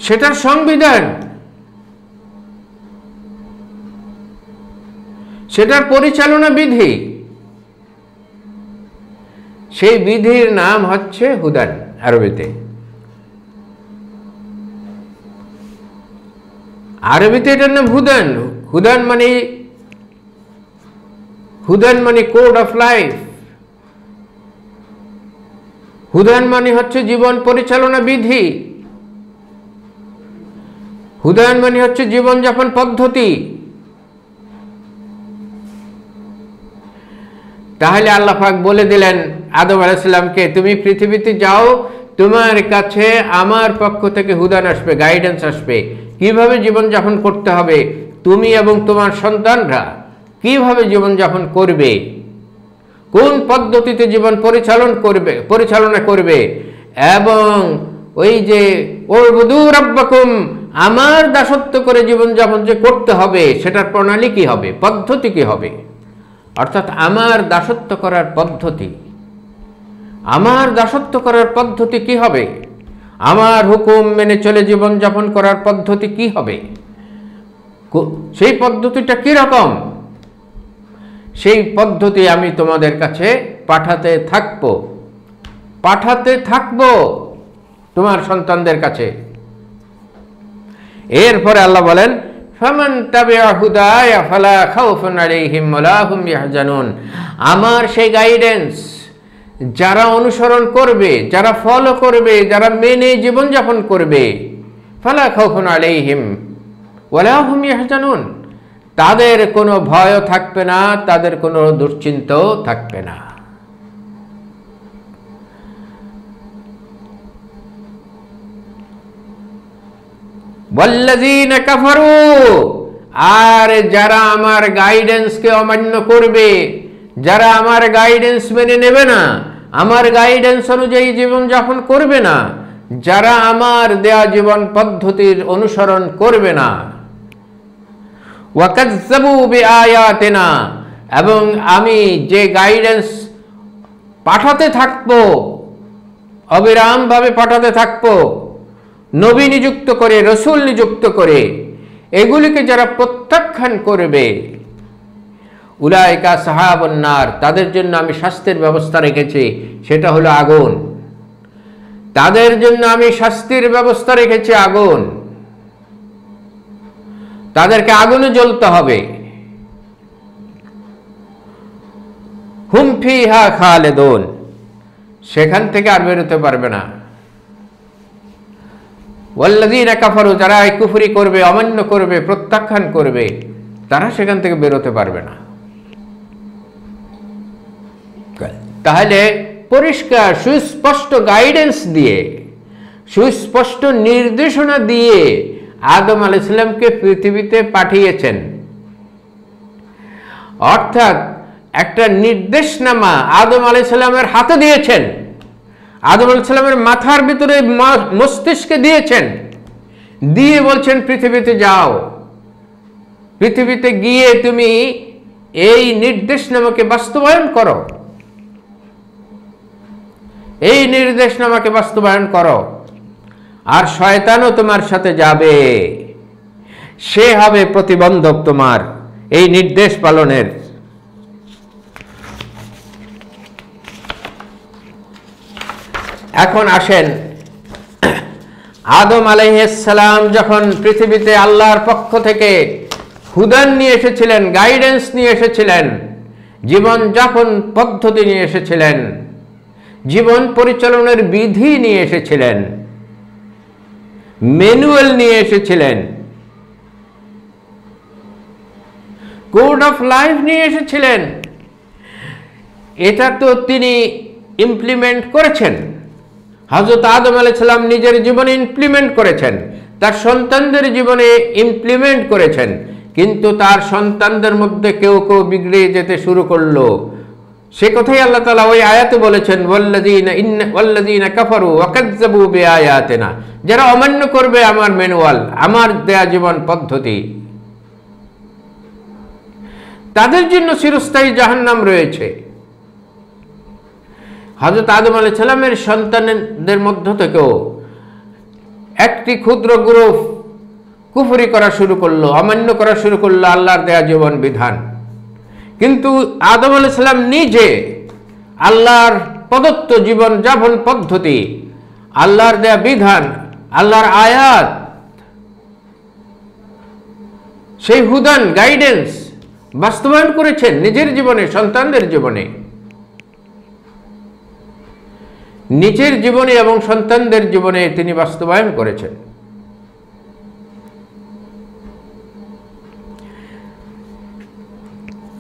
সেটার সংবিধান, সেটার পরিচালনা বিধি, সেই বিধির নাম হচ্ছে হুদান আরবিতে। আরবিতে এটার নাম হুদান। হুদান মানে কোড অফ লাইফ। হুদান মানে হচ্ছে জীবন পরিচালনা বিধি। হুদান মানে হচ্ছে জীবনযাপন পদ্ধতি। তাহলে আল্লাহ পাক বলে দিলেন আদম আলাইহিস সালামকে, তুমি পৃথিবীতে যাও, তোমার কাছে আমার পক্ষ থেকে হুদান আসবে, গাইডেন্স আসবে, কিভাবে জীবনযাপন করতে হবে, তুমি এবং তোমার সন্তানরা কিভাবে জীবনযাপন করবে, কোন পদ্ধতিতে জীবন পরিচালনা করবে, এবং ওই যে উবুদু রাব্বাকুম, আমার দাসত্ব করে জীবনযাপন যে করতে হবে সেটার প্রণালী কি হবে, পদ্ধতি কি হবে। অর্থাৎ আমার দাসত্ব করার পদ্ধতি, আমার দাসত্ব করার পদ্ধতি কি হবে, আমার হুকুম মেনে চলে জীবনযাপন করার পদ্ধতি কি হবে, সেই পদ্ধতিটা কি রকম, সেই পদ্ধতি আমি তোমাদের কাছে পাঠাতে থাকবো তোমার সন্তানদের কাছে। এরপরে আল্লাহ বলেন, ফামান তাবিআ হুদায়া ফালা খাউফুন আলাইহিম ওয়ালা হুম ইয়াহজানুন, আমার সেই গাইডেন্স যারা অনুসরণ করবে, যারা ফলো করবে, যারা মেনে জীবনযাপন করবে, ফালা খাউফুন আলাইহিম ওয়ালা হুম ইয়াহজানুন, তাদের কোনো ভয় থাকবে না, তাদের কোনো দুশ্চিন্তাও থাকবে না। ওয়াল্লাযীনা কাফারু, আর যারা আমার গাইডেন্সকে অমান্য করবে, যারা আমার গাইডেন্স মেনে নেবে না, আমার গাইডেন্স অনুযায়ী জীবনযাপন করবে না, যারা আমার দেয়া জীবন পদ্ধতির অনুসরণ করবে না, ওয়াকাজ্জাবু বিআয়াতিনা, এবং আমি যে গাইডেন্স পাঠাতে থাকবো, অবিরামভাবে পাঠাতে থাকবো, নবী নিযুক্ত করে, রসুল নিযুক্ত করে, এগুলিকে যারা প্রত্যাখ্যান করবে, উলাইকা আসহাবুন নার, তাদের জন্য আমি শাস্তির ব্যবস্থা রেখেছি, সেটা হলো আগুন। তাদের জন্য আমি শাস্তির ব্যবস্থা রেখেছি আগুন, তাদেরকে আগুনে জ্বলতে হবে। হুম ফিহা খালিদুন, সেখান থেকে আর বেরোতে পারবে না। ওয়াল্লাযীনা কাফারু, যারা কুফরি করবে, অমান্য করবে, প্রত্যাখ্যান করবে, তারা সেখান থেকে বেরোতে পারবে না। তাহলে পরিষ্কার সুস্পষ্ট গাইডেন্স দিয়ে, সুস্পষ্ট নির্দেশনা দিয়ে আদম আলাইহিস সালামকে পৃথিবীতে পাঠিয়েছেন। অর্থাৎ একটা নির্দেশনামা আদম আলাইহিস সালামের হাতে দিয়েছেন, আদম আলাইহিস সালামের মাথার ভিতরে, মস্তিষ্কে দিয়েছেন, দিয়ে বলছেন পৃথিবীতে যাও, পৃথিবীতে গিয়ে তুমি এই নির্দেশনামাকে বাস্তবায়ন করো, এই নির্দেশনামাকে বাস্তবায়ন করো। আর শয়তানও তোমার সাথে যাবে, সে হবে প্রতিবন্ধক তোমার এই নির্দেশ পালনের। এখন আসেন, আদম আলাইহিস সালাম যখন পৃথিবীতে আল্লাহর পক্ষ থেকে হুদান নিয়ে এসেছিলেন, গাইডেন্স নিয়ে এসেছিলেন, জীবন যাপন পদ্ধতি নিয়ে এসেছিলেন, জীবন পরিচালনার বিধি নিয়ে এসেছিলেন, ম্যানুয়াল নিয়ে এসেছিলেন, কোড অফ লাইফ নিয়ে এসেছিলেন। এটা তো তিনি ইমপ্লিমেন্ট করেছেন, হযরত আদম আলাইহিস সালাম নিজের জীবনে ইমপ্লিমেন্ট করেছেন, তার সন্তানদের জীবনে ইমপ্লিমেন্ট করেছেন, কিন্তু তার সন্তানদের মধ্যে কেউ কেউ বিগড়ে যেতে শুরু করলো। সে কথাই আল্লাহ তাআলা ওই আয়াতে বলেছেন, ওয়াল্লাযীনা কাফারু ওয়া কাযযাবু বিআয়াতিনা, যারা অমান্য করবে আমার ম্যানুয়াল, আমার দেয়া জীবন পদ্ধতি, তাদের জন্য চিরস্থায়ী জাহান্নাম রয়েছে। হযরত আদম আলাইহিস সালামের সন্তানদের মধ্য থেকেও একটি ক্ষুদ্র গ্রুপ কুফরি করা শুরু করলো, অমান্য করা শুরু করলো আল্লাহর দেয়া জীবন বিধান। কিন্তু আদম আলাইহিস সালাম নিজে আল্লাহর প্রদত্ত জীবন যাপন পদ্ধতি, আল্লাহর দেয়া বিধান, আল্লাহর আয়াত, সেই হুদান গাইডেন্স বাস্তবায়ন করেছেন নিজের জীবনে, সন্তানদের জীবনে, নিজের জীবনে এবং সন্তানদের জীবনে তিনি বাস্তবায়ন করেছেন।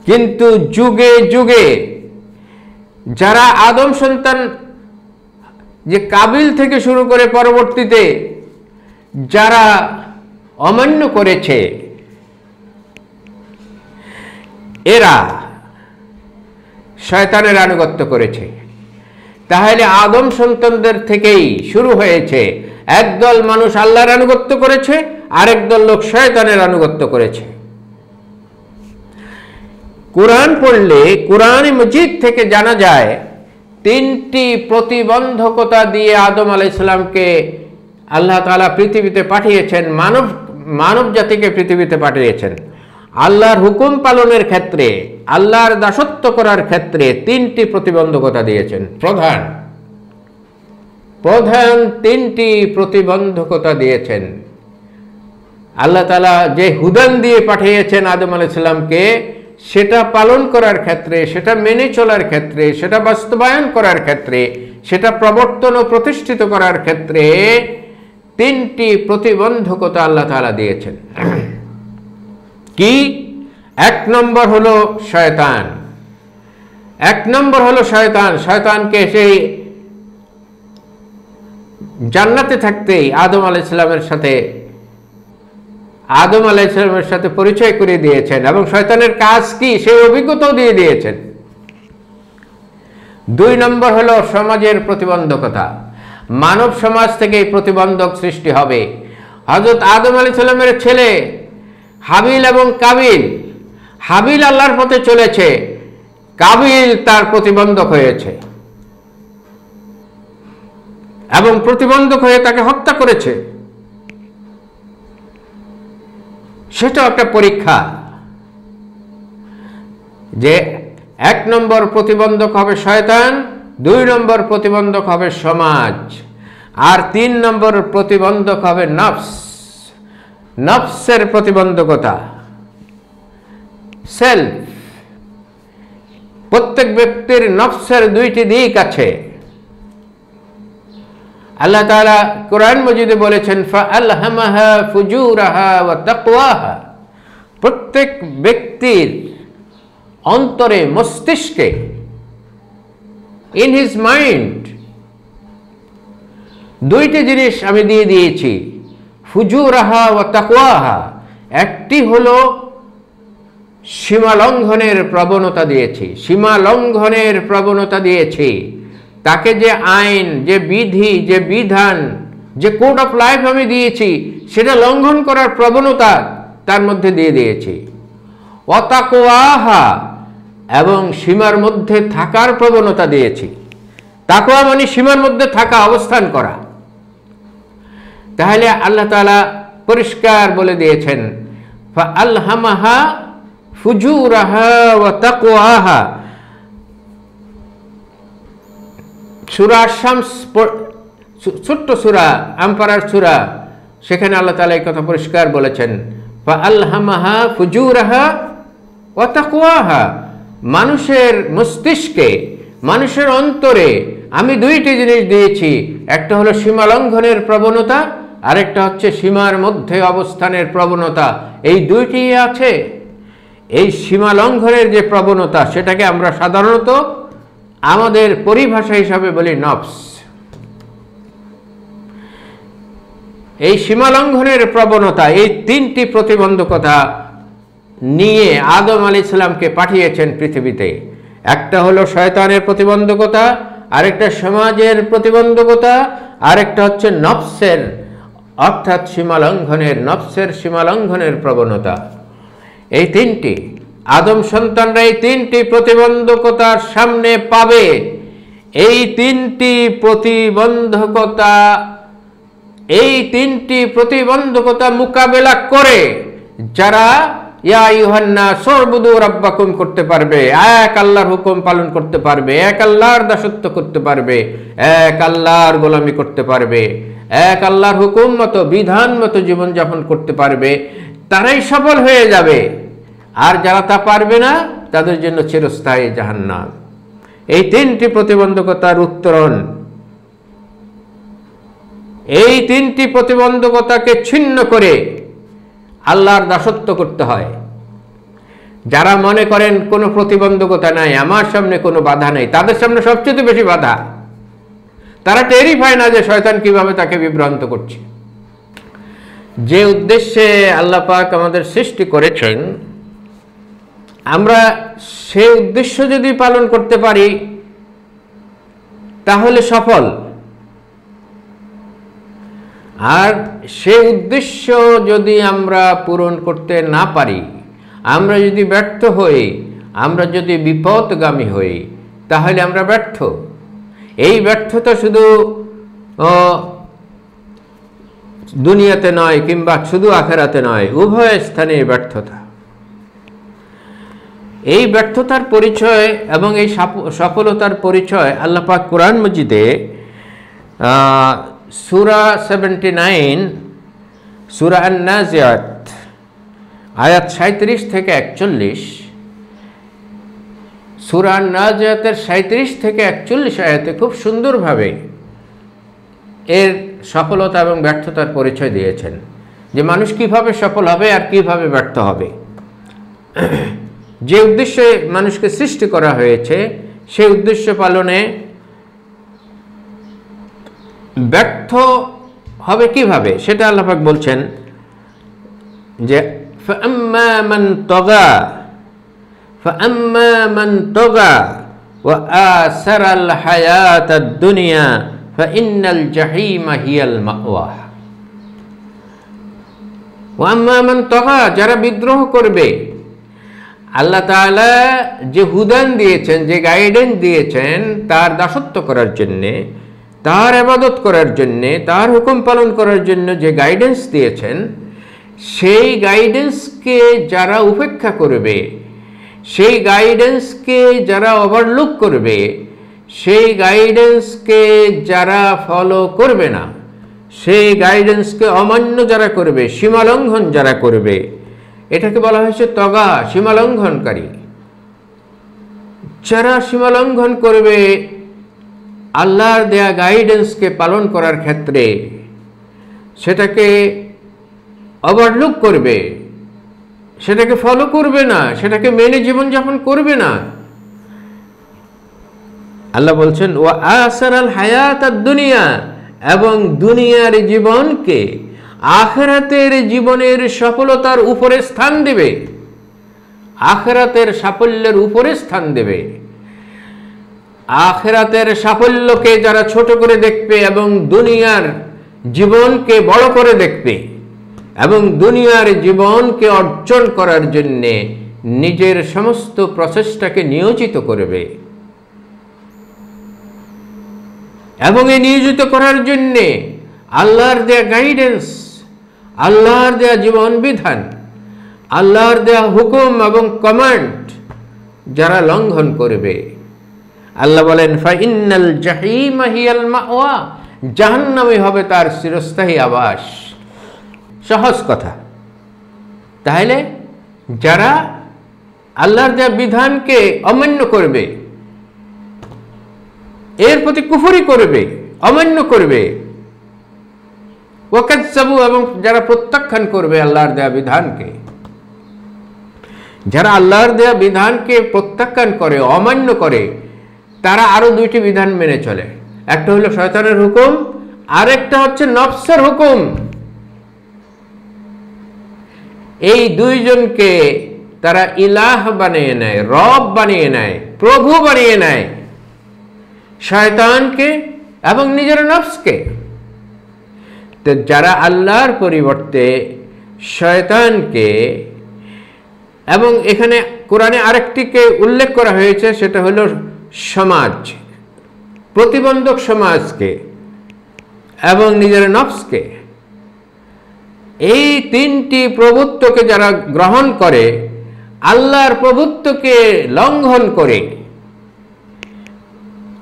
কিন্তু যুগে যুগে যারা আদম সন্তান, যে কাবিল থেকে শুরু করে পরবর্তীতে যারা অমান্য করেছে, এরা শয়তানের আনুগত্য করেছে। তাহলে আদম সন্তানদের থেকেই শুরু হয়েছে, একদল মানুষ আল্লাহর আনুগত্য করেছে, আরেক দল লোক শয়তানের আনুগত্য করেছে। কোরআন পড়লে কোরআন মজিদ থেকে জানা যায়, তিনটি প্রতিবন্ধকতা দিয়ে আদম আলাইহিস সালামকে আল্লাহ তাআলা পৃথিবীতে পাঠিয়েছেন, মানব জাতিকে পৃথিবীতে পাঠিয়েছেন। আল্লাহর হুকুম পালনের ক্ষেত্রে, আল্লাহর দাসত্ব করার ক্ষেত্রে তিনটি প্রতিবন্ধকতা দিয়েছেন। প্রধান তিনটি প্রতিবন্ধকতা দিয়েছেন। আল্লাহ তাআলা যে হুদান দিয়ে পাঠিয়েছেন আদম আলাইহিস সালামকে, সেটা পালন করার ক্ষেত্রে, সেটা মেনে চলার ক্ষেত্রে, সেটা বাস্তবায়ন করার ক্ষেত্রে, সেটা প্রবর্তন ও প্রতিষ্ঠিত করার ক্ষেত্রে তিনটি প্রতিবন্ধকতা আল্লাহ তাআলা দিয়েছেন। কি? এক নম্বর হলো শয়তান। এক নম্বর হলো শয়তান। শয়তানকে সেই জান্নাতে থাকতেই আদম আলাইহিস সালামের সাথে আদম আলাইহিস সালামের সাথে পরিচয় করিয়ে দিয়েছেন এবং শয়তানের কাজ কি সেই অভিজ্ঞতাও দিয়ে দিয়েছেন। 2 নম্বর হলো সমাজের প্রতিবন্ধকতা। মানব সমাজ থেকে এই প্রতিবন্ধক সৃষ্টি হবে। হযরত আদম আলাইহিস সালামের ছেলে হাবিল এবং কাবিল, হাবিল আল্লাহর পথে চলেছে, কাবিল তার প্রতিবন্ধক হয়েছে এবং প্রতিবন্ধক হয়ে তাকে হত্যা করেছে। সেটাও একটা পরীক্ষা যে 1 নম্বর প্রতিবন্ধক হবে শয়তান, 2 নম্বর প্রতিবন্ধক হবে সমাজ, আর 3 নম্বর প্রতিবন্ধক হবে নফস, নফসের প্রতিবন্ধকতা, সেলফ। প্রত্যেক ব্যক্তির নফসের 2টি দিক আছে। আল্লাহ তাআলা কোরআন মজিদে বলেছেন ফাআলহামাহা ফুজুরাহা ওয়া তাকওয়াহা। প্রত্যেক ব্যক্তির অন্তরে, মস্তিষ্কে, ইন হিজ মাইন্ড 2টি জিনিস আমি দিয়ে দিয়েছি, ফুজুরাহা ওয়া তাকওয়াহা। একটি হলো সীমা লঙ্ঘনের প্রবণতা দিয়েছি, সীমা লঙ্ঘনের প্রবণতা দিয়েছি। তাকে যে আইন, যে বিধি, যে বিধান, যে কোড অফ লাইফ আমি দিয়েছি সেটা লঙ্ঘন করার প্রবণতা তার মধ্যে দিয়ে দিয়েছি। ওয়া তাকওয়াহা, এবং সীমার মধ্যে থাকার প্রবণতা দিয়েছি। তাকওয়া মানে সীমার মধ্যে থাকা, অবস্থান করা। তাহলে আল্লাহ তাআলা পরিষ্কার বলে দিয়েছেন ফাআলহামাহা ফুজুরাহা ওয়া তাকওয়াহা। সূরা শামস, ছোট্ট সূরা, আমপারার সূরা, সেখানে আল্লাহ তাআলা এই কথা পরিষ্কার বলেছেন ফাআলহামাহা ফুজুরাহা ওয়া তাকওয়াহা। মানুষের মস্তিষ্কে, মানুষের অন্তরে আমি 2টি জিনিস দিয়েছি। একটা হলো সীমা লঙ্ঘনের প্রবণতা, আরেকটা হচ্ছে সীমার মধ্যে অবস্থানের প্রবণতা। এই 2টি আছে। এই সীমা লঙ্ঘনের যে প্রবণতা সেটাকে আমরা সাধারণত আমাদের পরিভাষা হিসাবে বলি নফস। এই সীমা লঙ্ঘনের প্রবণতা, এই 3টি প্রতিবন্ধকতা নিয়ে আদম আলাইহিস সালামকে পাঠিয়েছেন পৃথিবীতে। একটা হলো শয়তানের প্রতিবন্ধকতা, আরেকটা সমাজের প্রতিবন্ধকতা, আরেকটা হচ্ছে নফসের, অর্থাৎ সীমা লঙ্ঘনের, নফসের সীমা লঙ্ঘনের প্রবণতা। এই 3টি আদম সন্তানরা এই 3টি প্রতিবন্ধকতার সামনে পাবে। এই 3টি প্রতিবন্ধকতা মোকাবেলা করে যারা ইয়া আইয়ুহান নাস উবুদু রাব্বাকুম করতে পারবে, এক আল্লাহর হুকুম পালন করতে পারবে, এক আল্লাহর দাসত্ব করতে পারবে, এক আল্লাহর গোলামি করতে পারবে, এক আল্লাহর হুকুম মতো, বিধান মতো জীবনযাপন করতে পারবে, তারাই সফল হয়ে যাবে। আর যারা তা পারবে না তাদের জন্য চিরস্থায়ী জাহান্নাম। এই 3টি প্রতিবন্ধকতার উত্তরণ, এই 3টি প্রতিবন্ধকতাকে ছিন্ন করে আল্লাহর দাসত্ব করতে হয়। যারা মনে করেন কোনো প্রতিবন্ধকতা নাই, আমার সামনে কোনো বাধা নেই, তাদের সামনে সবচেয়ে বেশি বাধা। তারা টেরই পায় না যে শয়তান কিভাবে তাকে বিভ্রান্ত করছে। যে উদ্দেশ্যে আল্লাহ পাক আমাদের সৃষ্টি করেছেন, আমরা সেই উদ্দেশ্য যদি পালন করতে পারি তাহলে সফল। আর সেই উদ্দেশ্য যদি আমরা পূরণ করতে না পারি, আমরা যদি ব্যর্থ হই, আমরা যদি বিপদগামী হই, তাহলে আমরা ব্যর্থ। এই ব্যর্থতা শুধু দুনিয়াতে নয় কিংবা শুধু আখিরাতে নয়, উভয় স্থানে ব্যর্থতা। এই ব্যর্থতার পরিচয় এবং এই সফলতার পরিচয় আল্লাহ পাক কোরআন মজিদে সূরা 79, সূরা আন-নাজিআত, আয়াত 37 থেকে 41, সূরা আন-নাজিআতের 37 থেকে 41 আয়াতে খুব সুন্দরভাবে এর সফলতা এবং ব্যর্থতার পরিচয় দিয়েছেন, যে মানুষ কিভাবে সফল হবে আর কিভাবে ব্যর্থ হবে। যে উদ্দেশ্যে মানুষকে সৃষ্টি করা হয়েছে সেই উদ্দেশ্য পালনে ব্যর্থ হবে কিভাবে সেটা আল্লাহ পাক বলছেন যে ফাআম্মা মান তাগা ফাআম্মা মান তাগা ওয়া আসারাল হায়াতাদ দুনিয়া ফাইন্নাল জাহিমা হিয়াল মাওয়া। ওয়া আম্মা মান তাগা, যারা বিদ্রোহ করবে, আল্লাহ তাআলা যে হুদান দিয়েছেন, যে গাইডেন্স দিয়েছেন তার দাসত্ব করার জন্যে, তার ইবাদত করার জন্যে, তার হুকুম পালন করার জন্য যে গাইডেন্স দিয়েছেন, সেই গাইডেন্সকে যারা উপেক্ষা করবে, সেই গাইডেন্সকে যারা ওভারলুক করবে, সেই গাইডেন্সকে যারা ফলো করবে না, সেই গাইডেন্সকে অমান্য যারা করবে, সীমালঙ্ঘন যারা করবে, এটাকে বলা হয়েছে তগা, সীমালঙ্ঘনকারী। যারা সীমালঙ্ঘন করবে আল্লাহর দেয়া গাইডেন্সকে পালন করার ক্ষেত্রে, সেটাকে ওভারলুক করবে, সেটাকে ফলো করবে না, সেটাকে মেনে জীবনযাপন করবে না, আল্লাহ বলছেন ওয়া আসারাল হায়াতাদ দুনিয়া, এবং দুনিয়ার জীবনকে আখিরাতের জীবনের সফলতার উপরে স্থান দেবে, আখিরাতের সাফল্যের উপরে স্থান দেবে। আখিরাতের সাফল্যকে যারা ছোট করে দেখবে এবং দুনিয়ার জীবনকে বড় করে দেখবে এবং দুনিয়ার জীবনকে অর্জন করার জন্যে নিজের সমস্ত প্রচেষ্টাকে নিয়োজিত করবে, এবং এই নিয়োজিত করার জন্যে আল্লাহর দেয়া গাইডেন্স, আল্লাহর দেয়া জীবন বিধান, আল্লাহর দেয়া হুকুম এবং কমান্ড যারা লঙ্ঘন করবে, আল্লাহ বলেন ফাইন্নাল জাহিমা হিয়াল মাওয়া, জাহান্নামই হবে তার চিরস্থায়ী আবাস। সহজ কথা। তাহলে যারা আল্লাহর দেয়া বিধানকে অমান্য করবে, এর প্রতি কুফরি করবে, অমান্য করবে, ওয়াকাজ্জাবু, এবং যারা প্রত্যাখ্যান করবে আল্লাহর দেয়া বিধানকে, যারা আল্লাহর দেয়া বিধানকে প্রত্যাখ্যান করে, অমান্য করে, তারা আরো দুইটি বিধান মেনে চলে। একটা হলো শয়তানের হুকুম, আরেকটা হচ্ছে নফসের হুকুম। এই দুইজনকে তারা ইলাহ বানিয়ে নেয়, রব বানিয়ে নেয়, প্রভু বানিয়ে নেয়, শয়তানকে এবং নিজের নফসকে। তো যারা আল্লাহর পরিবর্তে শয়তানকে, এবং এখানে কোরআনে আরেকটিকে উল্লেখ করা হয়েছে, সেটা হলো সমাজ, প্রতিবন্ধক সমাজকে এবং নিজের নফসকে, এই তিনটি প্রভুত্বকে যারা গ্রহণ করে, আল্লাহর প্রভুত্বকে লঙ্ঘন করে,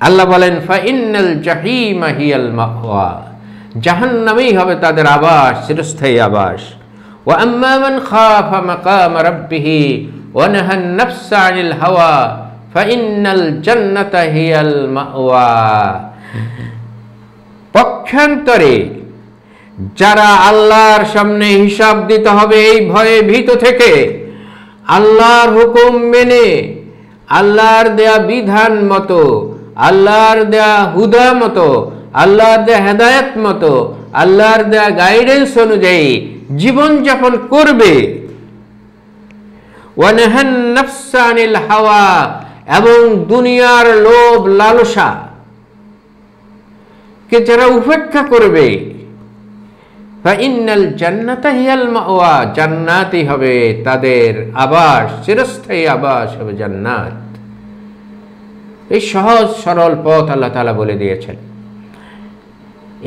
আল্লাহ বলেন ফাইন্নাল জাহিমা হিয়াল মাওয়া, জাহান্নামই হবে তাদের আবাস, চিরস্থায়ী আবাস। ওয়া আম্মা মান খাফা মাকাম রাব্বিহি ওয়া নাহান নাফসা আনিল হাওয়া ফাইন্নাল জান্নাতা হিয়াল মাওয়া। পক্ষান্তরে যারা আল্লাহর সামনে হিসাব দিতে হবে এই ভয়ে ভীত থেকে, আল্লাহর হুকুম মেনে, আল্লাহর দেয়া বিধান মতো, আল্লাহর দেয়া হুদা মতো, আল্লাহর দেয়া হেদায়েত মতো, আল্লাহর দেয়া গাইডেন্স অনুযায়ী জীবন যাপন করবে, ওয়া নাহান নাফসা আনিল হাওয়া, এবং দুনিয়ার লোভ লালসা কে যারা উপেক্ষা করবে, ফাইন্নাল জান্নাতা হিয়াল মাওয়া, জান্নাতই হবে তাদের আবাস, চিরস্থায়ী আবাস হবে জান্নাত। এই সহজ সরল পথ আল্লাহ তাআলা বলে দিয়েছেন।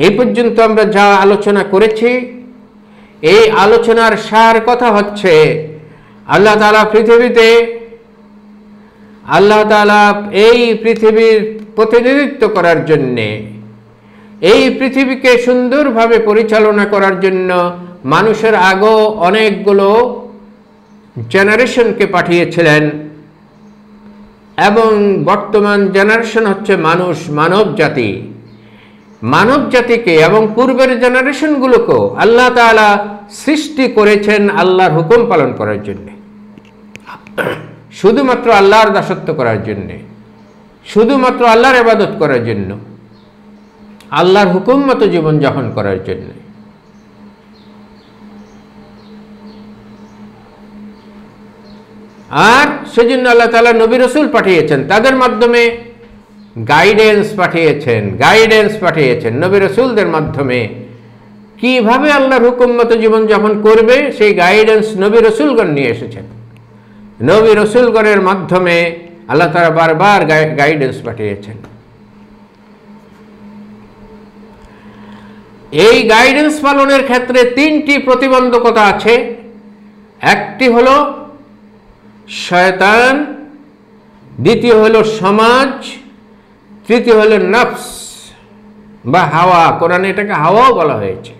এই পর্যন্ত আমরা যা আলোচনা করেছি, এই আলোচনার সার কথা হচ্ছে আল্লাহ তাআলা পৃথিবীতে, আল্লাহ তাআলা এই পৃথিবীর প্রতিনিধিত্ব করার জন্যে, এই পৃথিবীকে সুন্দরভাবে পরিচালনা করার জন্য মানুষের আগেও অনেকগুলো জেনারেশনকে পাঠিয়েছিলেন, এবং বর্তমান জেনারেশন হচ্ছে মানুষ, মানব জাতি। মানব জাতিকে এবং পূর্বের জেনারেশনগুলোকেও আল্লাহ তাআলা সৃষ্টি করেছেন আল্লাহর হুকুম পালন করার জন্য, শুধুমাত্র আল্লাহর দাসত্ব করার জন্য, শুধুমাত্র আল্লাহর ইবাদত করার জন্য, আল্লাহর হুকুম মতো জীবনযাপন করার জন্য। আর সেজন্য আল্লাহ তাআলা নবী রাসূল পাঠিয়েছেন, তাদের মাধ্যমে গাইডেন্স পাঠিয়েছেন নবী রাসূলদের মাধ্যমে কিভাবে আল্লাহর হুকুম মতো জীবনযাপন করবে সেই গাইডেন্স নবী রাসূলগণ নিয়ে এসেছেন। নবী রাসূলগণের মাধ্যমে আল্লাহ তাআলা বারবার গাইডেন্স পাঠিয়েছেন। এই গাইডেন্স পালনের ক্ষেত্রে তিনটি প্রতিবন্ধকতা আছে। একটি হলো শয়তান, দ্বিতীয় হলো সমাজ, তৃতীয় হলো নফস বা হাওয়া। কোরআনে এটাকে হাওয়াও বলা হয়েছে।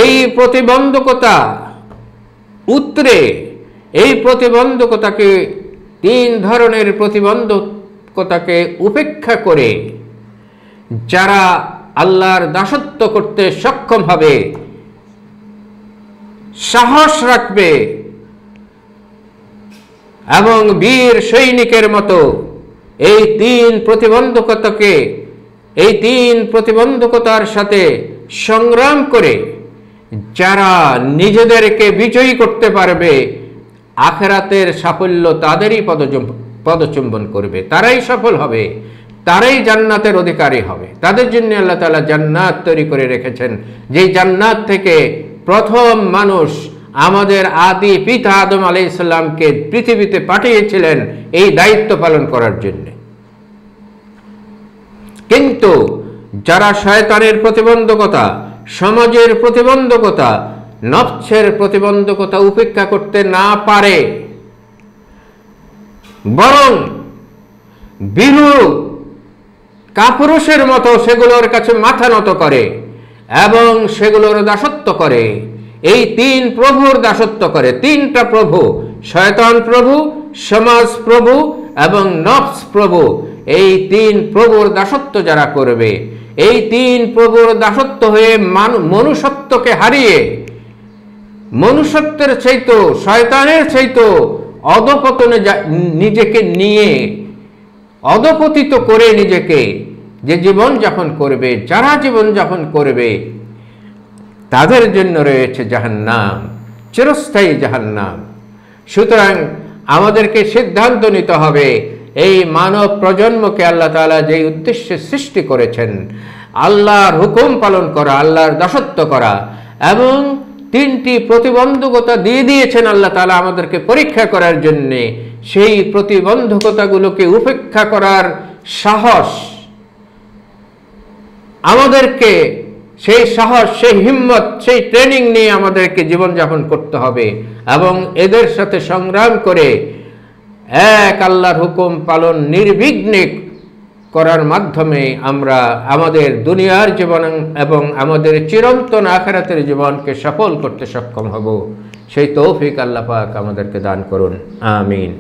এই প্রতিবন্ধকতা উত্তরে এই প্রতিবন্ধকতাকে, তিন ধরনের প্রতিবন্ধকতাকে উপেক্ষা করে যারা আল্লাহর দাসত্ব করতে সক্ষম হবে, সাহস রাখবে এবং বীর সৈনিকের মতো এই তিন প্রতিবন্ধকতার সাথে সংগ্রাম করে যারা নিজেদেরকে বিজয়ী করতে পারবে, আখিরাতের সাফল্য তাদেরই পদচুম্বন করবে, তারাই সফল হবে, তারাই জান্নাতের অধিকারী হবে। তাদের জন্য আল্লাহ তাআলা জান্নাত তৈরি করে রেখেছেন, যেই জান্নাত থেকে প্রথম মানুষ আমাদের আদি পিতা আদম আলাইহিস সালামকে পৃথিবীতে পাঠিয়েছিলেন এই দায়িত্ব পালন করার জন্য। কিন্তু যারা শয়তানের প্রতিবন্ধকতা, সমাজের প্রতিবন্ধকতা, নফসের প্রতিবন্ধকতা উপেক্ষা করতে না পারে, বরং ভীরু কাপুরুষের মতো সেগুলোর কাছে মাথা নত করে এবং সেগুলোর দাসত্ব করে, এই তিন প্রভুর দাসত্ব করে, তিনটা প্রভু, শয়তান প্রভু, সমাজ প্রভু এবং নফস প্রভু, এই তিন প্রভুর দাসত্ব যারা করবে, এই তিন প্রভুর দাসত্ব হয়ে মনুষ্যত্বকে হারিয়ে, মনুষ্যত্বের চাইতো, শয়তানের চাইতো অধপতনে নিজেকে নিয়ে, অধপতিত করে নিজেকে যে জীবন যাপন করবে, যারা জীবন যাপন করবে, তাদের জন্য রয়েছে জাহান্নাম, চিরস্থায়ী জাহান্নাম। সুতরাং আমাদেরকে সিদ্ধান্ত নিতে হবে, এই মানব প্রজন্মকে আল্লাহ তাআলা যে উদ্দেশ্যে সৃষ্টি করেছেন, আল্লাহর হুকুম পালন করা, আল্লাহর দাসত্ব করা, এবং তিনটি প্রতিবন্ধকতা দিয়ে দিয়েছেন আল্লাহ তাআলা আমাদেরকে পরীক্ষা করার জন্যে, সেই প্রতিবন্ধকতাগুলোকে উপেক্ষা করার সাহস আমাদেরকে, সেই সাহস, সেই হিম্মত, সেই ট্রেনিং নিয়ে আমাদেরকে জীবনযাপন করতে হবে এবং এদের সাথে সংগ্রাম করে এক আল্লাহর হুকুম পালন নির্বিঘ্নে করার মাধ্যমে আমরা আমাদের দুনিয়ার জীবন এবং আমাদের চিরন্তন আখিরাতের জীবনকে সফল করতে সক্ষম হব। সেই তৌফিক আল্লাহ পাক আমাদেরকে দান করুন। আমিন।